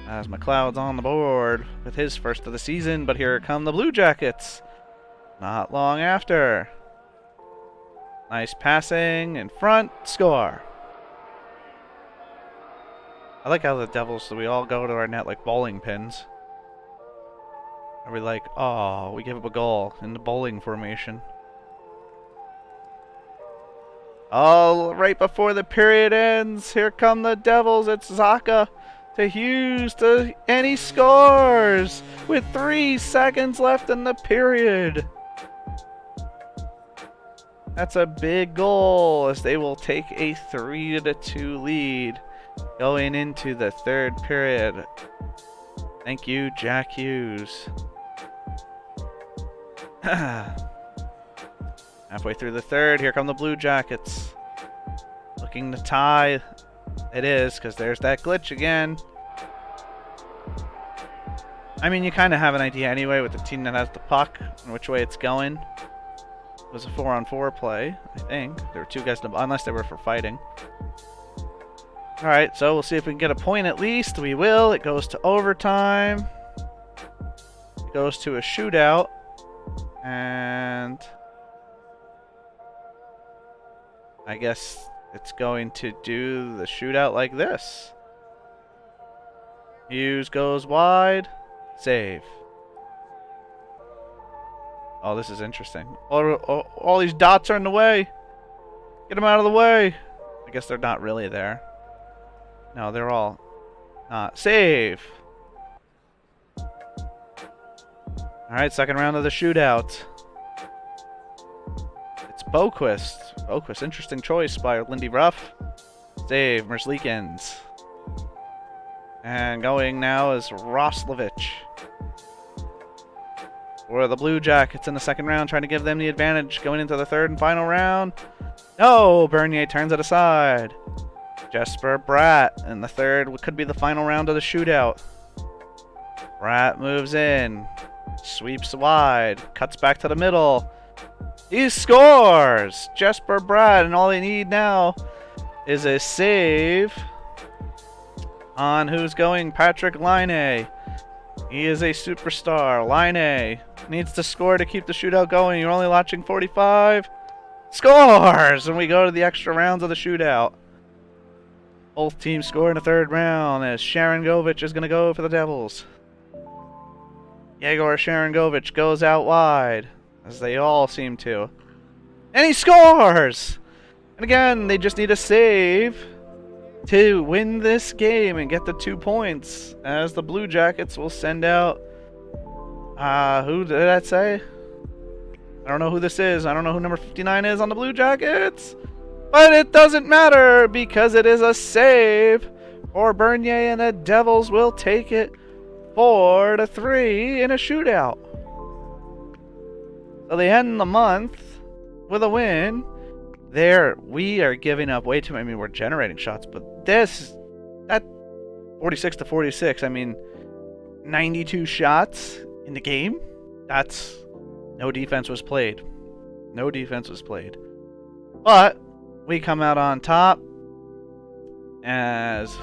as McLeod's on the board with his first of the season. But here come the Blue Jackets not long after. Nice passing in front, score. I like how the Devils, so we all go to our net like bowling pins. Are we like, oh, we give up a goal in the bowling formation. Oh, right before the period ends, here come the Devils. It's Zaka to Hughes, and he scores with 3 seconds left in the period. That's a big goal as they will take a 3-2 lead going into the 3rd period. Thank you, Jack Hughes. Halfway through the 3rd, here come the Blue Jackets. Looking to tie. It is, because there's that glitch again. I mean, you kind of have an idea anyway with the team that has the puck and which way it's going. It was a 4-on-4 play, I think. There were 2 guys, unless they were for fighting. Alright, so we'll see if we can get a point at least. We will. It goes to overtime. It goes to a shootout. And I guess it's going to do the shootout like this. Hughes goes wide. Save. Oh, this is interesting. All these dots are in the way. Get them out of the way. I guess they're not really there. No, they're all not. Save. Alright, second round of the shootout. It's Boquist. Boquist, interesting choice by Lindy Ruff. Save, Merzlikins. And going now is Roslovich. For the Blue Jackets in the second round, trying to give them the advantage going into the 3rd and final round. No! Bernier turns it aside. Jesper Bratt in the 3rd. Could be the final round of the shootout. Bratt moves in. Sweeps wide. Cuts back to the middle. He scores! Jesper Bratt, and all they need now is a save on who's going? Patrick Laine. He is a superstar. Laine needs to score to keep the shootout going. You're only watching 45. Scores! And we go to the extra rounds of the shootout. Both teams score in the 3rd round as Sharangovich is going to go for the Devils. Yegor Sharangovich goes out wide. as they all seem to. And he scores! And again, they just need a save to win this game and get the 2 points, as the Blue Jackets will send out... who did that say? I don't know who this is. I don't know who number 59 is on the Blue Jackets. But it doesn't matter, because it is a save for Bernier, and the Devils will take it 4-3 in a shootout. So they end the month with a win. We are giving up way too many. I mean, we're generating shots, but that 46-46, I mean, 92 shots in the game. That's no defense was played. No defense was played. But we come out on top, as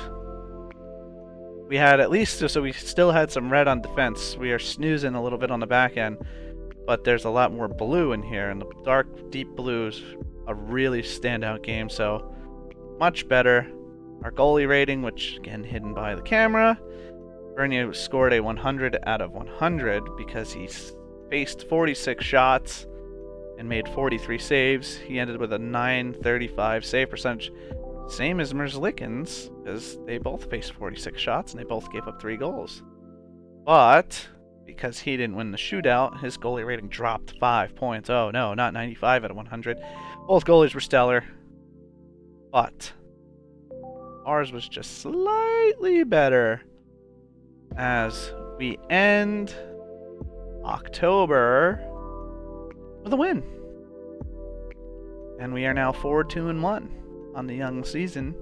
we had at least, so we still had some red on defense. We are snoozing a little bit on the back end, but there's a lot more blue in here, and the dark, deep blues a really standout game, so much better. Our goalie rating, which again hidden by the camera, Bernier scored a 100 out of 100 because he faced 46 shots and made 43 saves. He ended with a .935 save percentage, same as Merzlikins, because they both faced 46 shots and they both gave up 3 goals. But because he didn't win the shootout, his goalie rating dropped 5 points. Oh no, not 95 out of 100. Both goalies were stellar, but ours was just slightly better, as we end October with a win. And we are now 4-2-1 on the young season.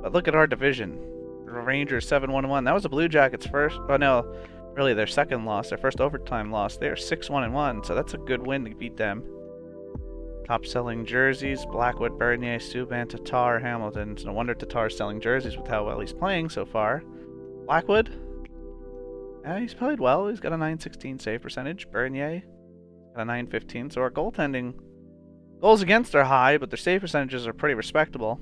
But look at our division. Rangers 7-1-1. That was the Blue Jackets' first, oh no, really their second loss, their first overtime loss. They are 6-1-1, so that's a good win to beat them. Top selling jerseys: Blackwood, Bernier, Subban, Tatar, Hamilton. It's no wonder Tatar's selling jerseys with how well he's playing so far. Blackwood, yeah, he's played well. He's got a .916 save percentage. Bernier got a .915. So our goaltending, goals against are high, but their save percentages are pretty respectable.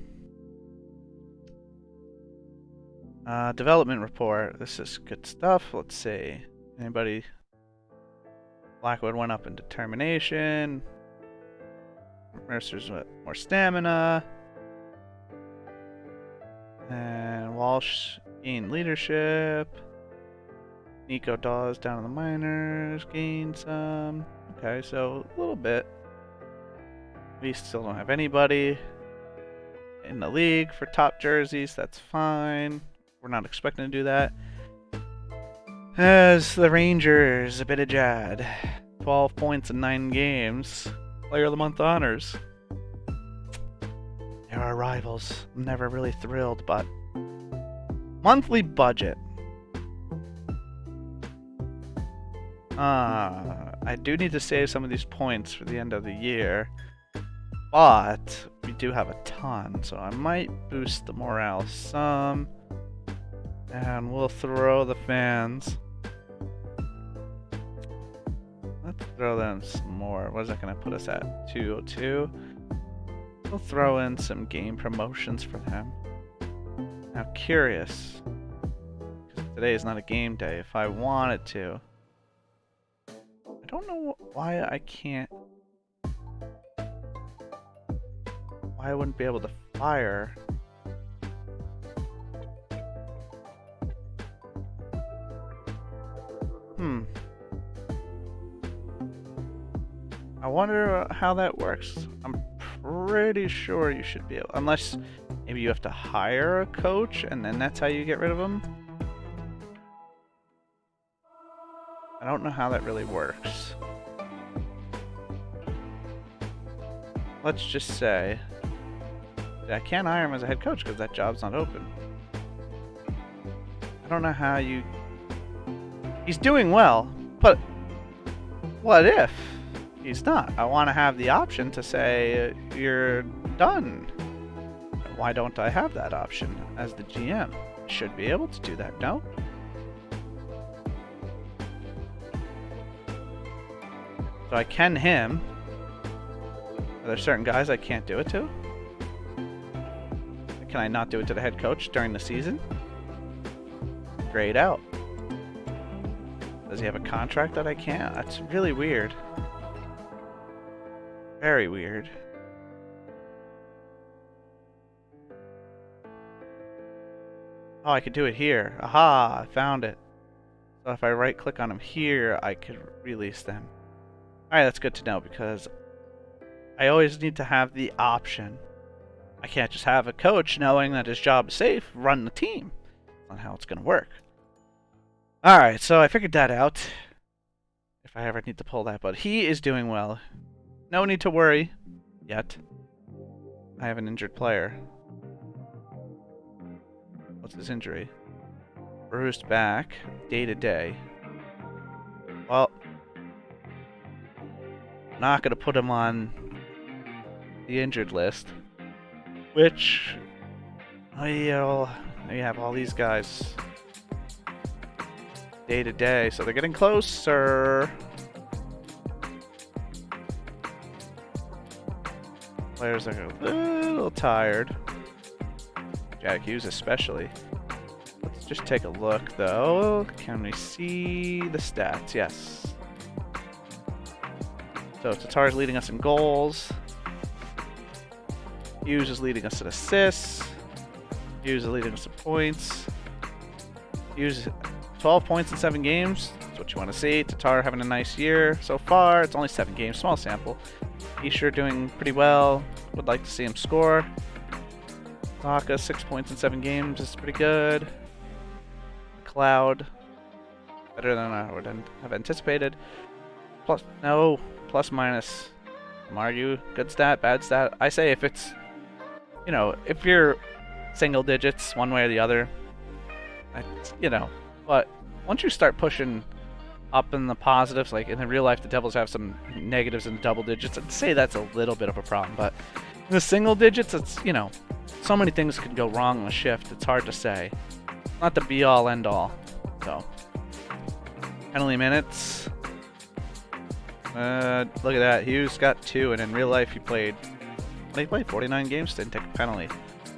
Development report. This is good stuff. Let's see. Anybody? Blackwood went up in determination. Mercer's with more stamina. And Walsh gained leadership. Nico Dawes down in the minors gained some. Okay, so a little bit. We still don't have anybody in the league for top jerseys. That's fine. We're not expecting to do that. As the Rangers, a bit of Jad. 12 points in 9 games. Player of the Month honors. They're our rivals. I'm never really thrilled, but... monthly budget. I do need to save some of these points for the end of the year. But we do have a ton, so I might boost the morale some. And we'll throw the fans. Let's throw them some more. What is that going to put us at? 202. We'll throw in some game promotions for them. Now, curious, because today is not a game day, if I wanted to, I don't know why I can't, why I wouldn't be able to fire. I wonder how that works. I'm pretty sure you should be able, unless maybe you have to hire a coach and then that's how you get rid of them. I don't know how that really works. Let's just say that I can't hire him as a head coach because that job's not open. I don't know how you... He's doing well, but what if he's not? I want to have the option to say, you're done. Why don't I have that option as the GM? Should be able to do that, no? So I can him. Are there certain guys I can't do it to? Can I not do it to the head coach during the season? Grayed out. Does he have a contract that I can't? That's really weird. Very weird. Oh, I could do it here. Aha, I found it. So if I right click on him here, I could release them. Alright, that's good to know because I always need to have the option. I can't just have a coach knowing that his job is safe, run the team. That's not how it's going to work. Alright, so I figured that out. If I ever need to pull that, but he is doing well. No need to worry yet. I have an injured player. What's his injury? Bruised back, day to day. Well, I'm not going to put him on the injured list, which you have all these guys day to day, so they're getting closer. Players are a little tired. Jack Hughes especially. Let's just take a look though. Can we see the stats? Yes. So Tatar's leading us in goals. Hughes is leading us in assists. Hughes is leading us in points. Hughes 12 points in 7 games. That's what you want to see. Tatar having a nice year so far. It's only 7 games, small sample. He's sure doing pretty well. Would like to see him score. Saka 6 points in 7 games is pretty good. Cloud better than I would have anticipated. Plus minus. Argue good stat, bad stat. I say if it's, if you're single digits one way or the other, but once you start pushing up in the positives, like in the real life, the Devils have some negatives in the double digits. I'd say that's a little bit of a problem, but in the single digits, it's, so many things could go wrong on a shift. It's hard to say. Not the be all end all. So, penalty minutes. Look at that. Hughes got 2, and in real life he played 49 games, didn't take a penalty.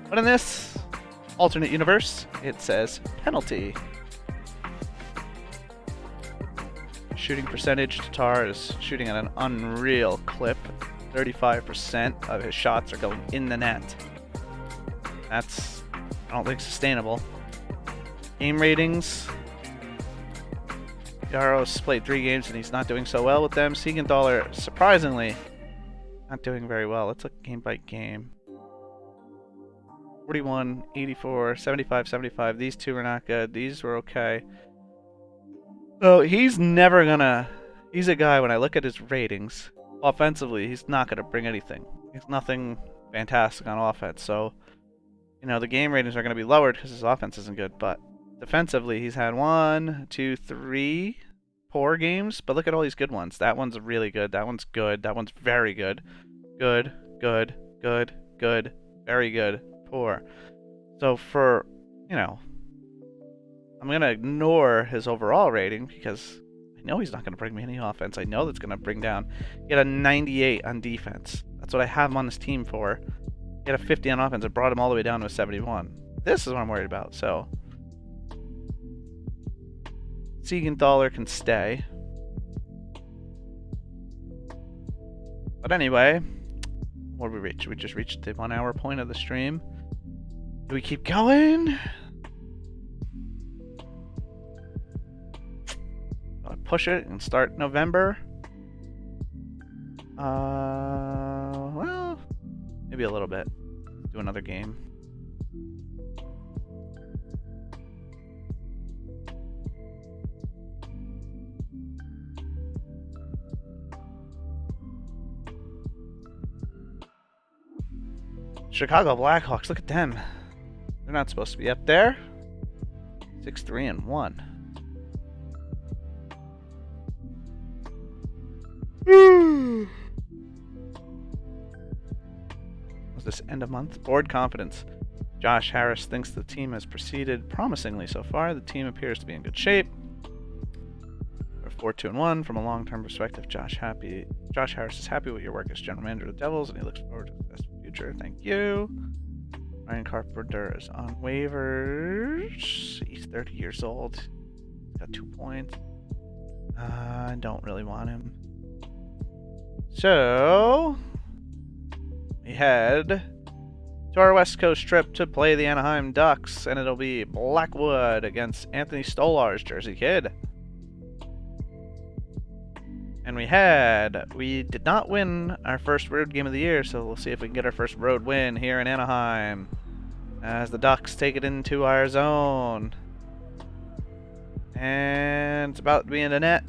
But in this alternate universe, it says penalty. Shooting percentage, Tatar is shooting at an unreal clip. 35% of his shots are going in the net. That's, I don't think, sustainable. Game ratings. Yaros played 3 games and he's not doing so well with them. Siegenthaler, surprisingly, not doing very well. Let's look game by game. 41, 84, 75, 75. These two are not good. These were okay. So he's never gonna... He's a guy, when I look at his ratings, offensively, he's not gonna bring anything. He's nothing fantastic on offense. So, the game ratings are gonna be lowered because his offense isn't good, but defensively, he's had 1, 2, 3 poor games, but look at all these good ones. That one's really good. That one's good. That one's very good. Good, good, good, good, very good, poor. So for, I'm going to ignore his overall rating because I know he's not going to bring me any offense. I know that's going to bring down. He had a 98 on defense. That's what I have him on this team for. He had a 50 on offense. It brought him all the way down to a 71. This is what I'm worried about. So Siegenthaler can stay. But anyway, what did we reach? We just reached the 1 hour point of the stream. Do we keep going? I push it and start November. Well, maybe a little bit. Do another game. Chicago Blackhawks, look at them. They're not supposed to be up there. 6-3-1. Was this end of month? Board confidence. Josh Harris thinks the team has proceeded promisingly so far. The team appears to be in good shape. We're 4-2-1 from a long-term perspective. Josh Harris is happy with your work as general manager of the Devils, and he looks forward to the best future. Thank you. Ryan Carpenter is on waivers. He's 30 years old. He's got 2 points. I don't really want him. So we head to our West Coast trip to play the Anaheim Ducks, and it'll be Blackwood against Anthony Stolar's Jersey Kid. And we did not win our first road game of the year, so we'll see if we can get our first road win here in Anaheim as the Ducks take it into our zone. And it's about to be in the net.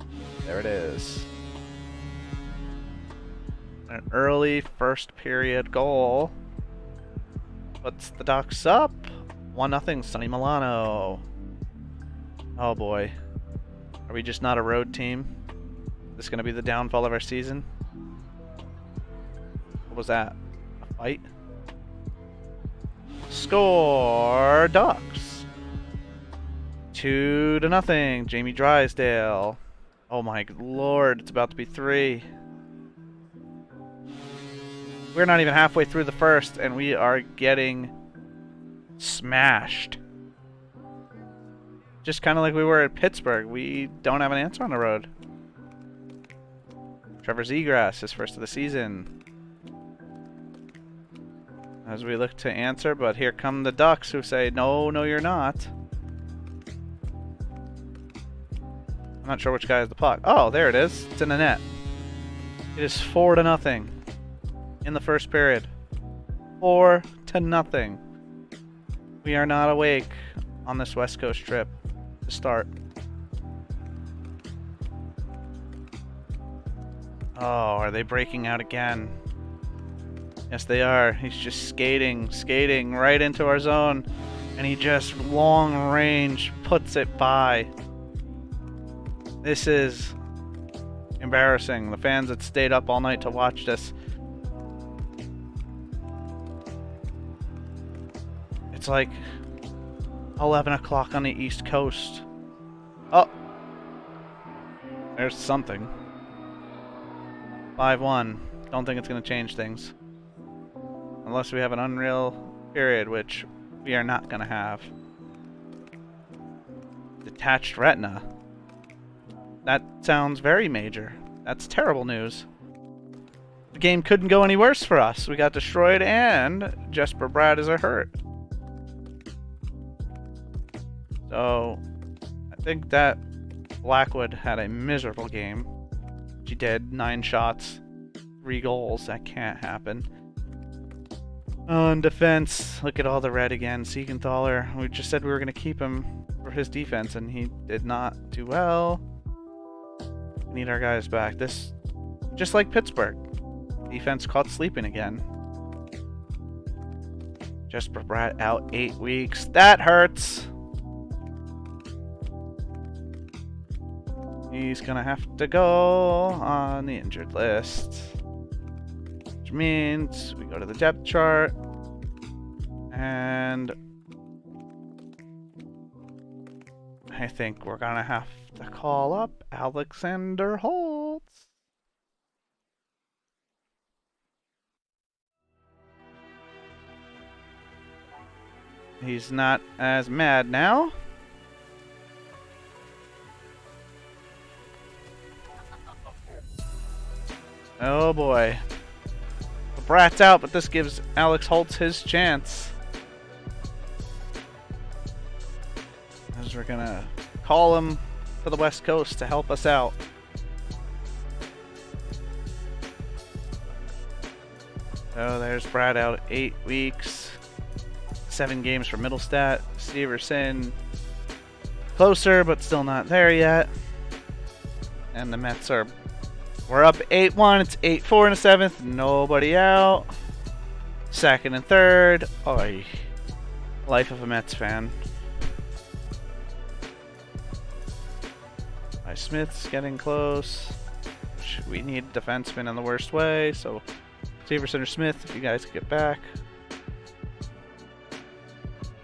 There it is. An early first period goal puts the Ducks up 1-0. Sonny Milano. Oh boy. Are we just not a road team? Is this going to be the downfall of our season? What was that? A fight? Score Ducks. 2-0. Jamie Drysdale. Oh my lord, it's about to be 3. We're not even halfway through the first, and we are getting smashed. Just kind of like we were at Pittsburgh. We don't have an answer on the road. Trevor Zegras, his first of the season. As we look to answer, but here come the Ducks who say, no, you're not. I'm not sure which guy has the puck. Oh, there it is. It's in the net. It is 4-0 in the first period. 4-0. We are not awake on this West Coast trip to start. Oh, are they breaking out again? Yes, they are. He's just skating right into our zone, and he just long range puts it by. This is embarrassing. The fans that stayed up all night to watch this. It's like 11 o'clock on the East Coast. Oh, there's something. 5-1. Don't think it's going to change things. Unless we have an unreal period, which we are not going to have. Detached retina. That sounds very major. That's terrible news. The game couldn't go any worse for us. We got destroyed, and Jesper Bratt is hurt. So, I think that Blackwood had a miserable game. She did 9 shots, 3 goals. That can't happen. On defense, look at all the red again. Siegenthaler, we just said we were going to keep him for his defense, and he did not do well. We need our guys back. This, just like Pittsburgh, defense caught sleeping again. Jesper Bratt out 8 weeks. That hurts. He's gonna have to go on the injured list, which means we go to the depth chart, and I think we're gonna have to call up Alexander Holtz. He's not as mad now. Oh boy. Bratt's out, but this gives Alex Holtz his chance. As we're gonna call him to the West Coast to help us out. So there's Bratt out 8 weeks. 7 games for Middlestat. Steverson closer, but still not there yet. And the Mets are... We're up 8-1. It's 8-4 in the 7th. Nobody out. 2nd and 3rd. Oy. Life of a Mets fan. Smith's getting close. We need defensemen in the worst way. So, Steverson or Smith, if you guys could get back.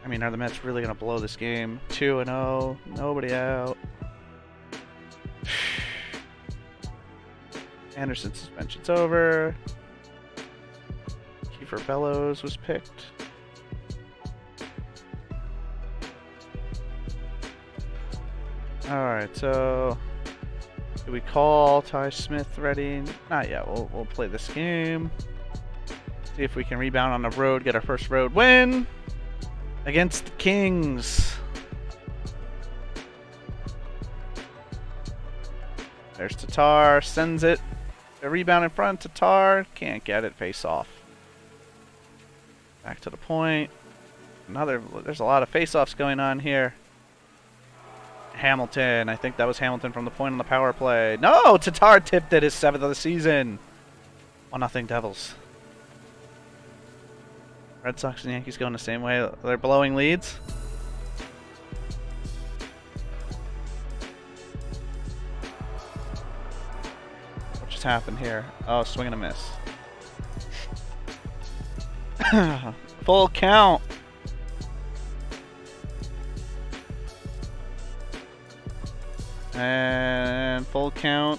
I mean, are the Mets really going to blow this game? 2-0. Nobody out. Anderson's suspension's over. Kiefer Bellows was picked. Alright, so Do we call Ty Smith ready? Not yet. We'll play this game. See if we can rebound on the road, get our first road win against the Kings. There's Tatar, sends it. A rebound in front, Tatar can't get it, face off. Back to the point. There's a lot of face-offs going on here. Hamilton, I think that was Hamilton from the point on the power play. No, Tatar tipped it, his 7th of the season. 1-0 Devils. Red Sox and Yankees going the same way. They're blowing leads. What just happened here? Oh, swing and a miss. Full count. And full count.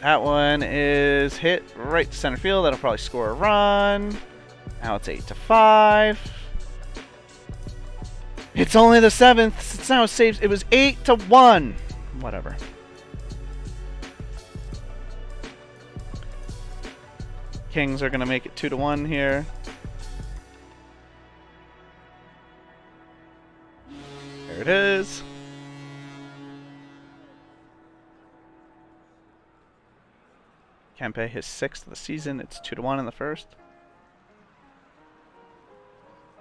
That one is hit right to center field. That'll probably score a run. Now it's 8-5. It's only the 7th. It's now safe. It was 8-1. Whatever. Kings are gonna make it 2-1 here. There it is. Kempe, his 6th of the season. It's 2-1 in the first.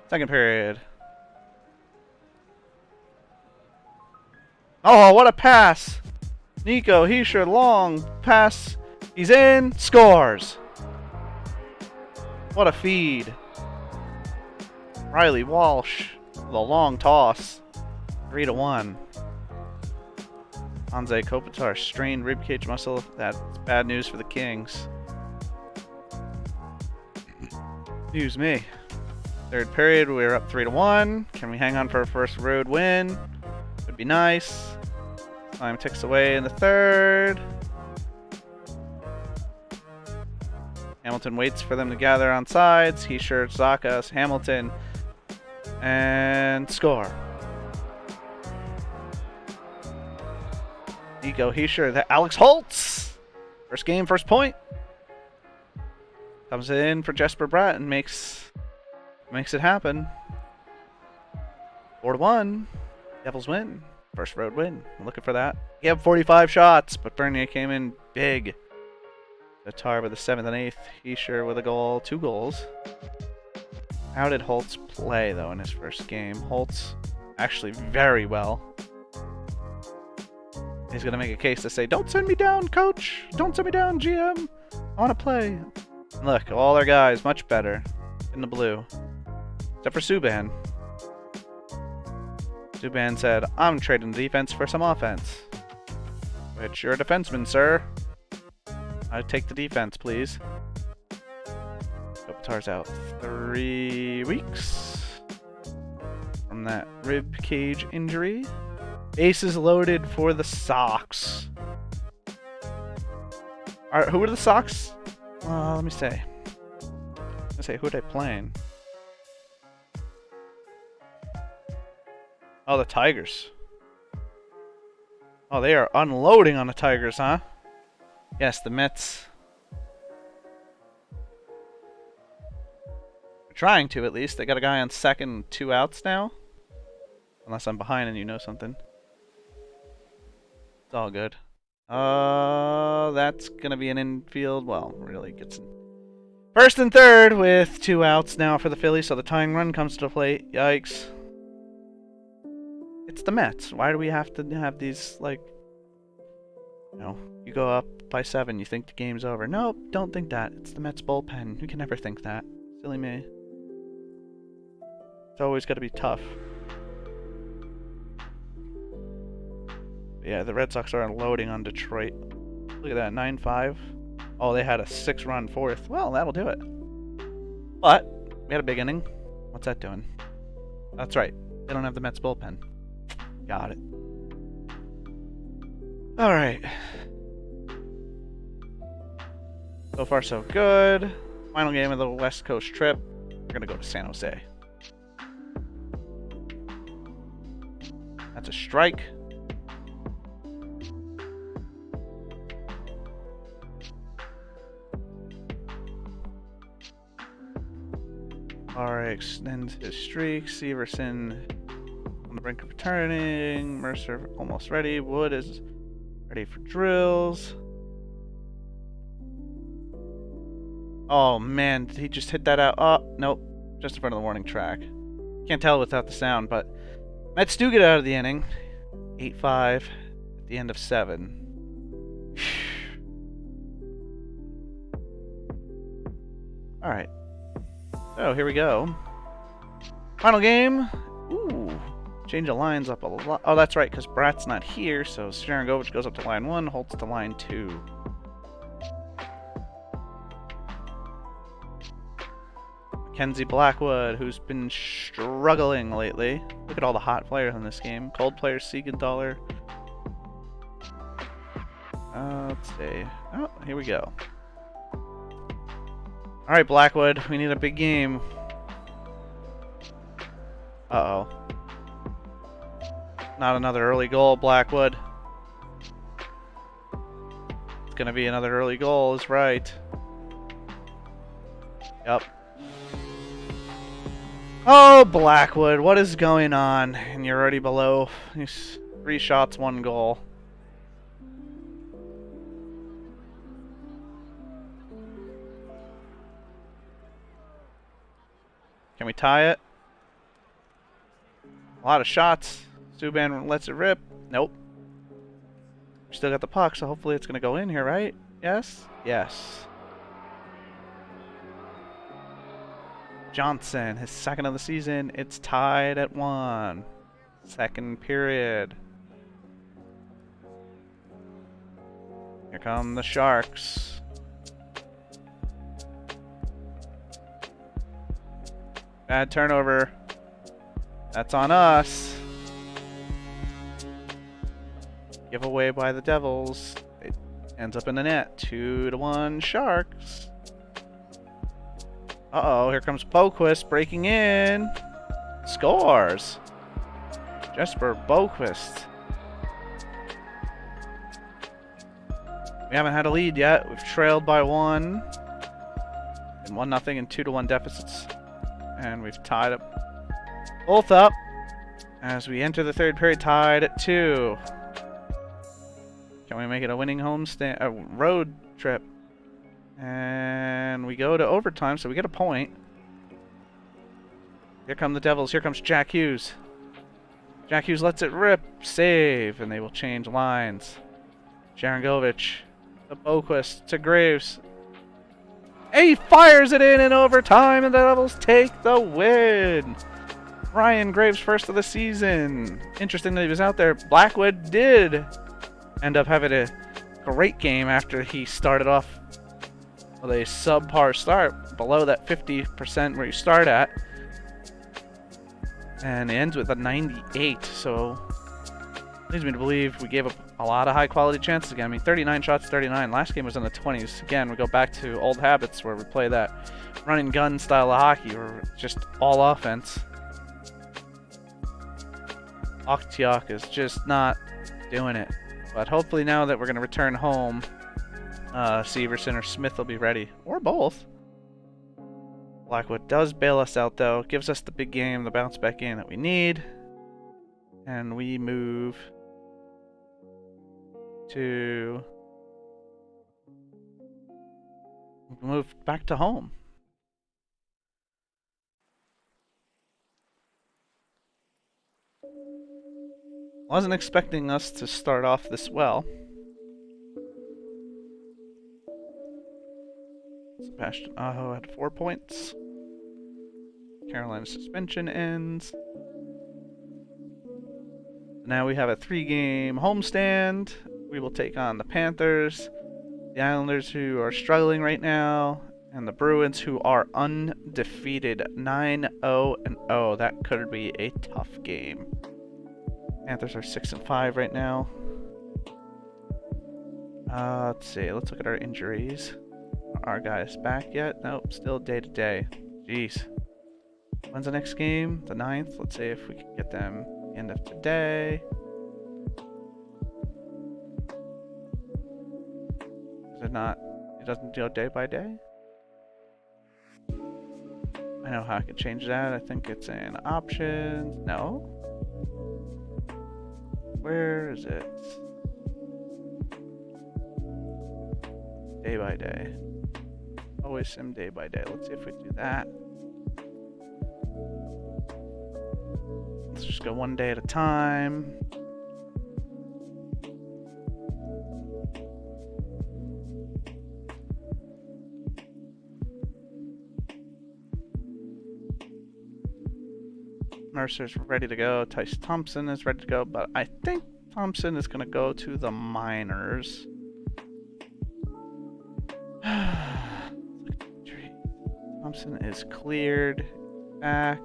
Second period. Oh, what a pass! Nico Hischier, long pass. He's in. Scores. What a feed. Riley Walsh, the long toss. 3-1. Anze Kopitar strained ribcage muscle. That's bad news for the Kings. Excuse me. Third period, we're up 3-1. Can we hang on for our first road win? Would be nice. Time ticks away in the third. Hamilton waits for them to gather on sides. Hischier, Zakas, Hamilton, and score. Nico Hischier, the Alex Holtz. First game, first point. Comes in for Jesper Bratt and makes it happen. 4-1. Devils win. First road win. I'm looking for that. He had 45 shots, but Bernier came in big. Tatar with the 7th and 8th. Hischier with a goal. 2 goals. How did Holtz play, though, in his first game? Holtz actually very well. He's going to make a case to say, don't send me down, coach. Don't send me down, GM. I want to play. Look, all our guys much better in the blue. Except for Subban. Subban said, I'm trading the defense for some offense. Which, you're a defenseman, sir. I'd take the defense, please. Kopitar's out 3 weeks from that rib cage injury. Bases loaded for the Sox. Alright, who are the Sox? Let me say. Who are they playing? Oh, the Tigers. Oh, they are unloading on the Tigers, huh? Yes, the Mets. They're trying to, at least. They got a guy on second, 2 outs now. Unless I'm behind and you know something. It's all good. That's gonna be an infield. Well, really gets first and third with 2 outs now for the Phillies, so the tying run comes to the plate. Yikes. It's the Mets. Why do we have to have these, like, you know, you go up by 7, you think the game's over. Nope, don't think that. It's the Mets bullpen. You can never think that. Silly me. It's always got to be tough. Yeah, the Red Sox are unloading on Detroit. Look at that, 9-5. Oh, they had a 6-run 4th. Well, that'll do it. But we had a big inning. What's that doing? That's right. They don't have the Mets bullpen. Got it. All right. So far, so good. Final game of the West Coast trip. We're gonna go to San Jose. That's a strike. Barre extends his streak. Severson on the brink of returning. Mercer almost ready. Wood is ready for drills. Oh man, did he just hit that out? Oh, nope. Just in front of the warning track. Can't tell without the sound, but Mets do get out of the inning. 8-5 at the end of 7. Alright. So here we go. Final game. Ooh. Change the lines up a lot. Oh, that's right, because Brat's not here, so Sharangovich goes up to line 1, Holtz to line 2. Mackenzie Blackwood, who's been struggling lately. Look at all the hot players in this game. Cold players, Siegenthaler. Let's see. Oh, here we go. Alright, Blackwood, we need a big game. Uh-oh. Not another early goal, Blackwood. It's gonna be another early goal, is right. Yep. Oh, Blackwood, what is going on? And you're already below. 3 shots, 1 goal. Can we tie it? A lot of shots. Subban lets it rip. Nope. We still got the puck, so hopefully it's going to go in here, right? Yes? Yes. Johnson, his second of the season. It's tied at 1. Second period. Here come the Sharks. Bad turnover. That's on us. Giveaway by the Devils. It ends up in the net. 2-1 Sharks. Uh-oh, here comes Boquist breaking in. Scores. Jesper Boquist. We haven't had a lead yet. We've trailed by 1. And 1-0 and 2-1 deficits. And we've tied up both up as we enter the third period, tied at 2. Can we make it a winning road trip? And we go to overtime, so we get a point. Here come the Devils. Here comes Jack Hughes. Jack Hughes lets it rip. Save. And they will change lines. Sharangovich to Boquist to Graves. He fires it in overtime, and the Devils take the win. Ryan Graves, first of the season. Interesting that he was out there. Blackwood did end up having a great game after he started off with a subpar start, below that 50% where you start at. And it ends with a 98, so leads me to believe we gave up a lot of high-quality chances again. I mean, 39 shots, 39. Last game was in the 20s. Again, we go back to old habits where we play that run-and-gun style of hockey where it's just all offense. Oktiak is just not doing it. But hopefully now that we're going to return home, Severson or Smith will be ready. Or both. Blackwood does bail us out, though. Gives us the big game, the bounce-back game that we need. And we move back to home. Wasn't expecting us to start off this well. Sebastian Aho had 4 points. Carolina's suspension ends. Now we have a 3-game homestand. We will take on the Panthers, the Islanders, who are struggling right now, and the Bruins, who are undefeated, 9-0-0. That could be a tough game. Panthers are 6-5 right now. Let's see. Let's look at our injuries. Are our guys back yet? Nope. Still day to day. Jeez. When's the next game? The 9th. Let's see if we can get them end of today. Is it not? It doesn't go day by day? I know how I can change that. I think it's in options. No. Where is it? Day by day. Always sim day by day. Let's see if we do that. Let's just go one day at a time. Mercer's ready to go. Tyce Thompson is ready to go, but I think Thompson is going to go to the minors. Thompson is cleared back,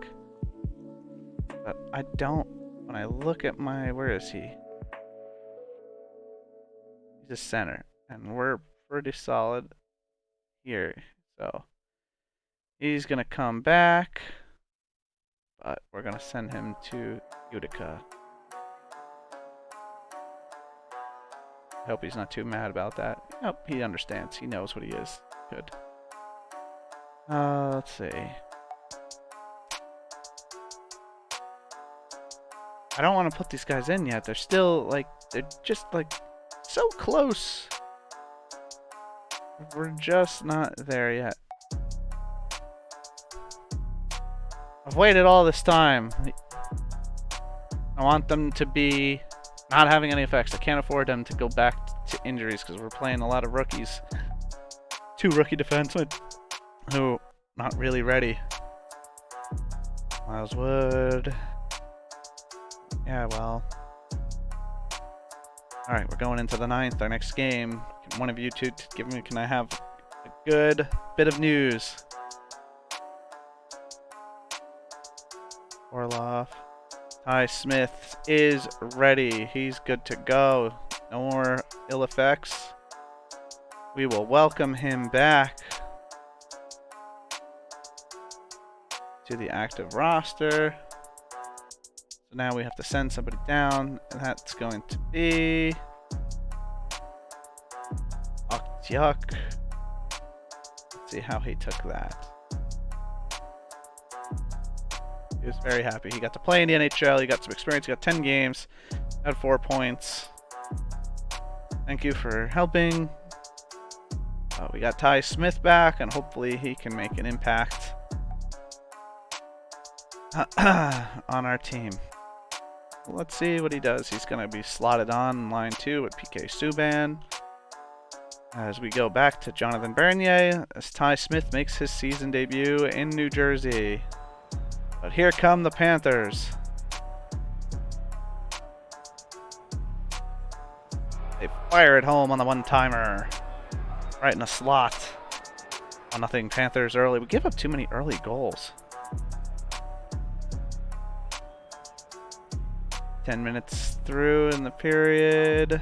but I don't. When I look at my, where is he? He's a center, and we're pretty solid here. So he's going to come back. But we're going to send him to Utica. I hope he's not too mad about that. Nope, he understands. He knows what he is. Good. Let's see. I don't want to put these guys in yet. They're still, like, they're just, like, so close. We're just not there yet. I've waited all this time. I want them to be not having any effects. I can't afford them to go back to injuries because we're playing a lot of rookies. 2 rookie defensemen who not really ready. Miles Wood. Yeah, well. Alright, we're going into the 9th, our next game. Can one of you two give me, can I have a good bit of news? Orloff. Ty Smith is ready. He's good to go. No more ill effects. We will welcome him back to the active roster. So now we have to send somebody down, and that's going to be Oktiuk. Let's see how he took that. He was very happy. He got to play in the NHL. He got some experience. He got 10 games. Had 4 points. Thank you for helping. We got Ty Smith back, and hopefully he can make an impact on our team. Let's see what he does. He's going to be slotted on line 2 with PK Subban. As we go back to Jonathan Bernier, as Ty Smith makes his season debut in New Jersey. But here come the Panthers. They fire it home on the one-timer. Right in the slot. 1-0 Panthers early. We give up too many early goals. 10 minutes through in the period.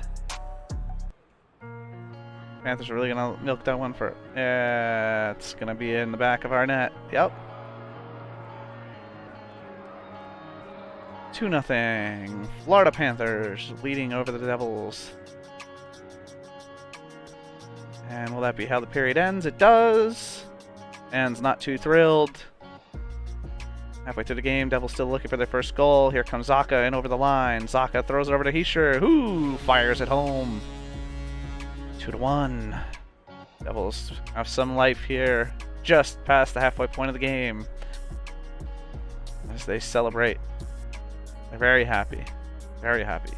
Panthers are really going to milk that one for... Yeah, it's going to be in the back of our net. Yep. 2-0. Florida Panthers leading over the Devils. And will that be how the period ends? It does. Fans not too thrilled. Halfway through the game, Devils still looking for their first goal. Here comes Zaka in over the line. Zaka throws it over to Hischier, who fires it home. 2-1. Devils have some life here, just past the halfway point of the game. As they celebrate. They're very happy. Very happy.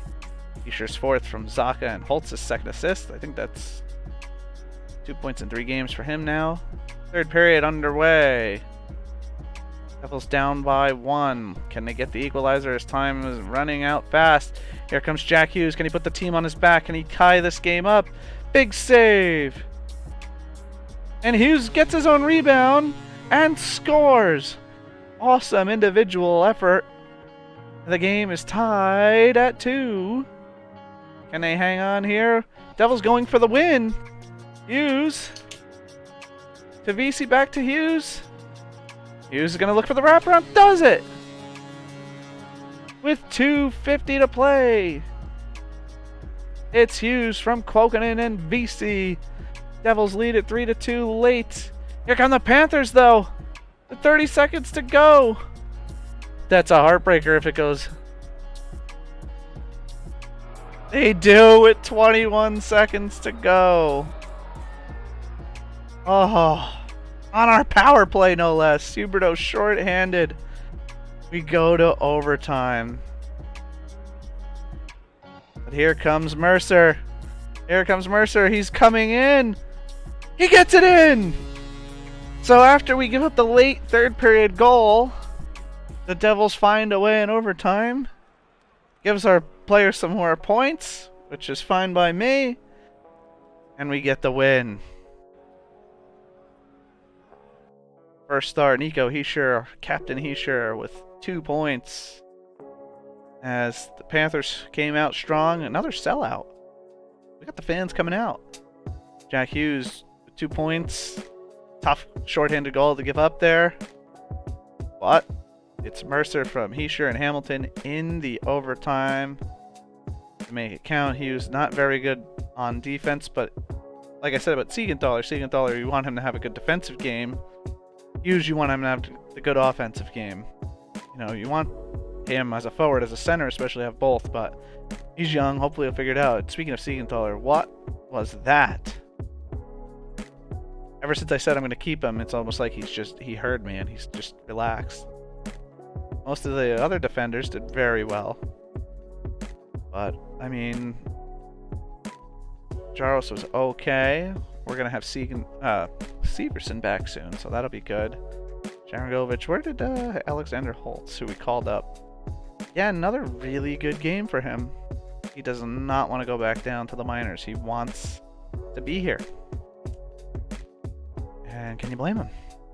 Hischier's 4th from Zaka and Holtz's 2nd assist. I think that's 2 points in 3 games for him now. 3rd period underway. Devils down by 1. Can they get the equalizer as time is running out fast? Here comes Jack Hughes. Can he put the team on his back? Can he tie this game up? Big save! And Hughes gets his own rebound and scores! Awesome individual effort. The game is tied at 2. Can they hang on here? Devils going for the win. Hughes. To VC, back to Hughes. Hughes is going to look for the wraparound. Does it! With 2:50 to play. It's Hughes from Quokkanen and VC. Devils lead at 3-2 late. Here come the Panthers, though. With 30 seconds to go. That's a heartbreaker if it goes. They do with 21 seconds to go. Oh, on our power play, no less. Huberto short-handed. We go to overtime. But here comes Mercer. Here comes Mercer. He's coming in. He gets it in. So after we give up the late third period goal, the Devils find a way in overtime. Gives our players some more points, which is fine by me. And we get the win. First star, Nico Hischier, Captain Hischier with 2 points. As the Panthers came out strong, another sellout. We got the fans coming out. Jack Hughes with 2 points. Tough shorthanded goal to give up there. But it's Mercer from Hischier and Hamilton in the overtime to make it count. He was not very good on defense, but like I said about Siegenthaler, you want him to have a good defensive game. Hughes, you want him to have a good offensive game. You know, you want him as a forward, as a center, especially have both, but he's young. Hopefully he'll figure it out. Speaking of Siegenthaler, what was that? Ever since I said I'm going to keep him, it's almost like he heard me and he's just relaxed. Most of the other defenders did very well. But, I mean, Jaros was okay. We're going to have Severson back soon, so that'll be good. Jarangovic, where did Alexander Holtz, who we called up? Yeah, another really good game for him. He does not want to go back down to the minors. He wants to be here. And can you blame him?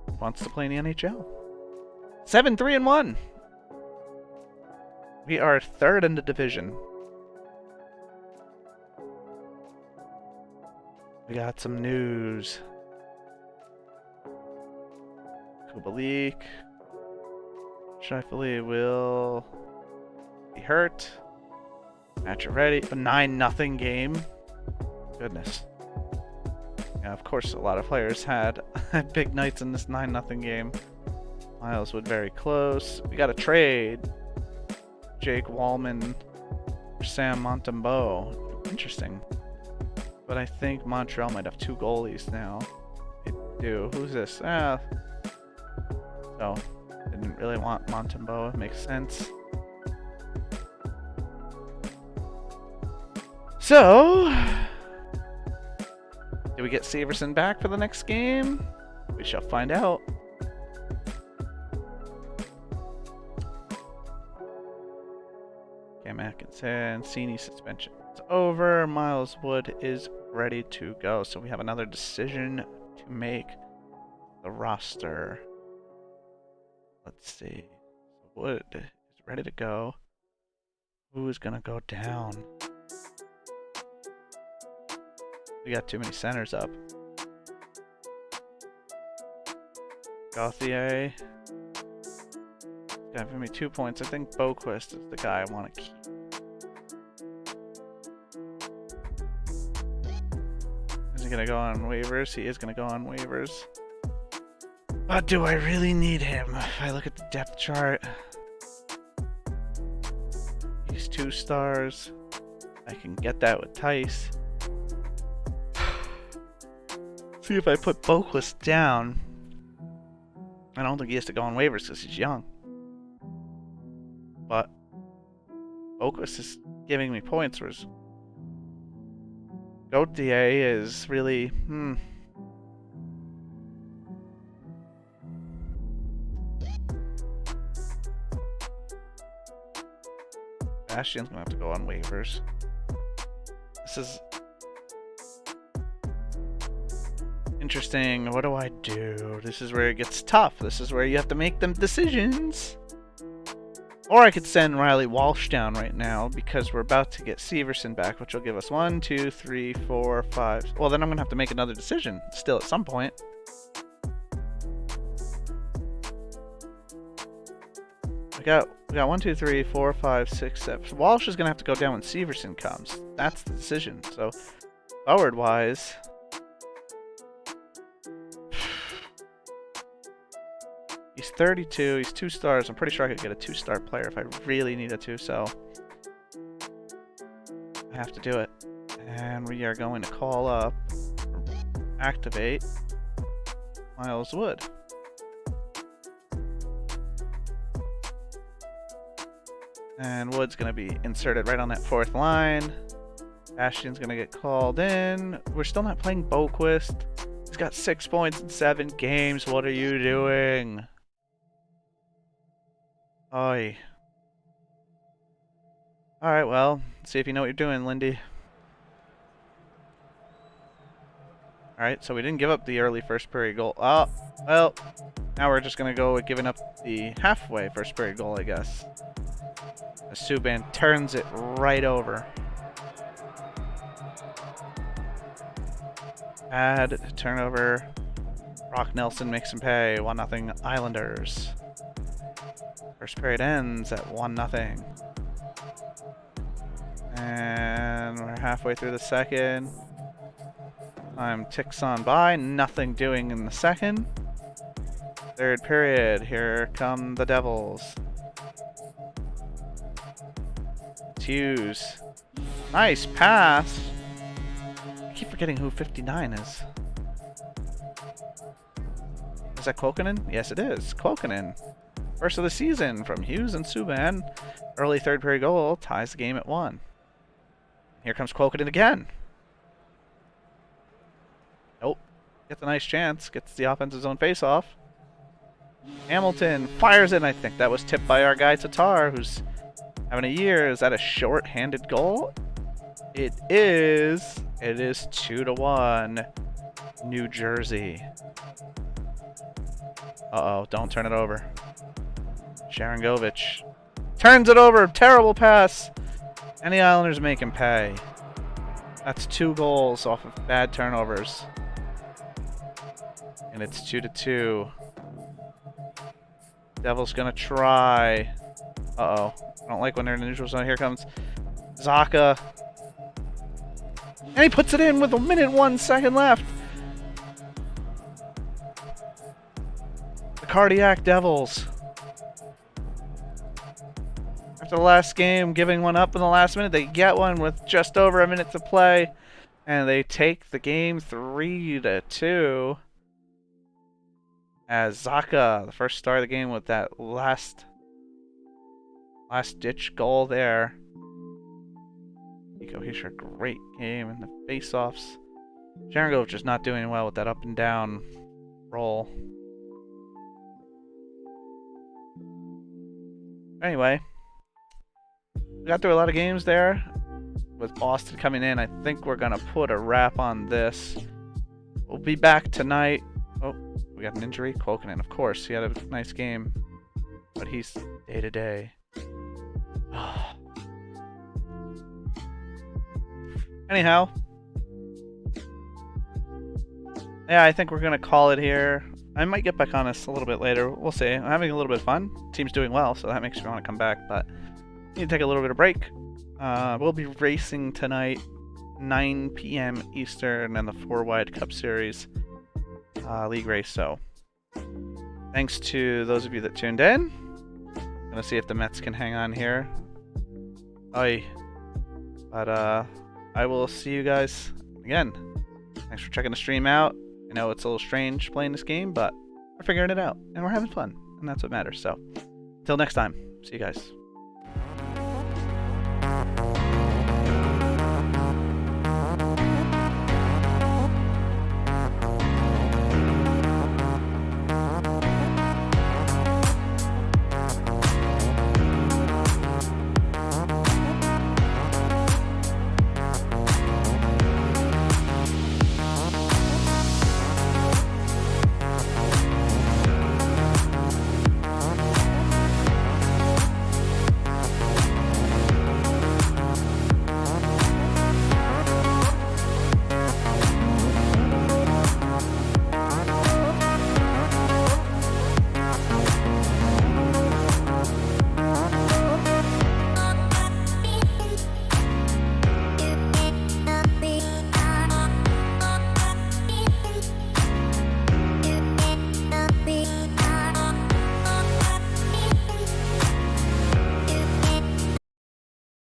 He wants to play in the NHL. 7-3-1. We are third in the division. We got some news. Kubalik. Shifley will be hurt. Match ready. A 9-0 game. Goodness. Yeah, of course, a lot of players had big nights in this 9-0 game. Miles Wood very close. We got a trade. Jake Wallman for Sam Montembeault. Interesting. But I think Montreal might have 2 goalies now. They do. Who's this? So, didn't really want Montembeault. Makes sense. So, do we get Severson back for the next game? We shall find out. Cam Atkinson, Cini suspension. It's over. Miles Wood is ready to go. So we have another decision to make. The roster. Let's see. Wood is ready to go. Who is going to go down? We got too many centers up. Gauthier. Got me 2 points. I think Boquist is the guy I want to keep. Is he going to go on waivers? He is going to go on waivers. But do I really need him? If I look at the depth chart, he's 2 stars. I can get that with Tice. See if I put Boquist down. I don't think he has to go on waivers because he's young. But Boquist is giving me points, whereas Gauthier is really Bastian's gonna have to go on waivers. This is interesting. What do I do? This is where it gets tough. This is where you have to make them decisions. Or I could send Riley Walsh down right now because we're about to get Severson back, which will give us 1, 2, 3, 4, 5. Well, then I'm going to have to make another decision still at some point. We got 1, 2, 3, 4, 5, 6, 7. Walsh is going to have to go down when Severson comes. That's the decision. So, forward-wise, 32. He's 2 stars. I'm pretty sure I could get a 2-star player if I really needed to, so I have to do it. And we are going to call up, activate Miles Wood. And Wood's going to be inserted right on that 4th line. Bastion's going to get called in. We're still not playing Boquist. He's got 6 points in 7 games. What are you doing? Oi. Alright, well, see if you know what you're doing, Lindy. Alright, so we didn't give up the early first period goal. Oh, well, now we're just going to go with giving up the halfway first period goal, I guess. As Subban turns it right over. Bad turnover. Brock Nelson makes him pay. 1-0 Islanders. First period ends at 1-0. And we're halfway through the second. Time ticks on by. Nothing doing in the second. Third period. Here come the Devils. Hughes. Nice pass. I keep forgetting who 59 is. Is that Kokanen? Yes, it is. Kokanen. First of the season from Hughes and Subban. Early third period goal ties the game at 1. Here comes Kokanen again. Nope. Gets a nice chance. Gets the offensive zone face-off. Hamilton fires it, and I think that was tipped by our guy Tatar, who's having a year. Is that a short-handed goal? It is. It is 2-1. New Jersey. Uh-oh, don't turn it over. Sharangovich turns it over. Terrible pass. And the Islanders make him pay. That's 2 goals off of bad turnovers. And it's 2-2. Devils gonna try. Uh-oh. I don't like when they're in the neutral zone. Here comes Zaka. And he puts it in with 1:01 left. The Cardiac Devils. After the last game, giving one up in the last minute, they get one with just over a minute to play. And they take the game 3-2. As Zaka, the first star of the game with that last ditch goal there. Nico Hischier, great game in the face-offs. Sharangovich is not doing well with that up and down roll. Anyway, we got through a lot of games there. With Boston coming in, I think we're gonna put a wrap on this. We'll be back tonight. Oh, we got an injury. Kokanen, of course. He had a nice game, but he's day-to-day. Anyhow, yeah, I think we're gonna call it here. I might get back on this a little bit later. We'll see. I'm having a little bit of fun. Team's doing well, so that makes me want to come back, but need to take a little bit of break. We'll be racing tonight, 9 p.m. Eastern, and the 4-Wide Cup Series league race. So, thanks to those of you that tuned in. Gonna see if the Mets can hang on here. But I will see you guys again. Thanks for checking the stream out. I know it's a little strange playing this game, but we're figuring it out and we're having fun, and that's what matters. So, until next time, see you guys.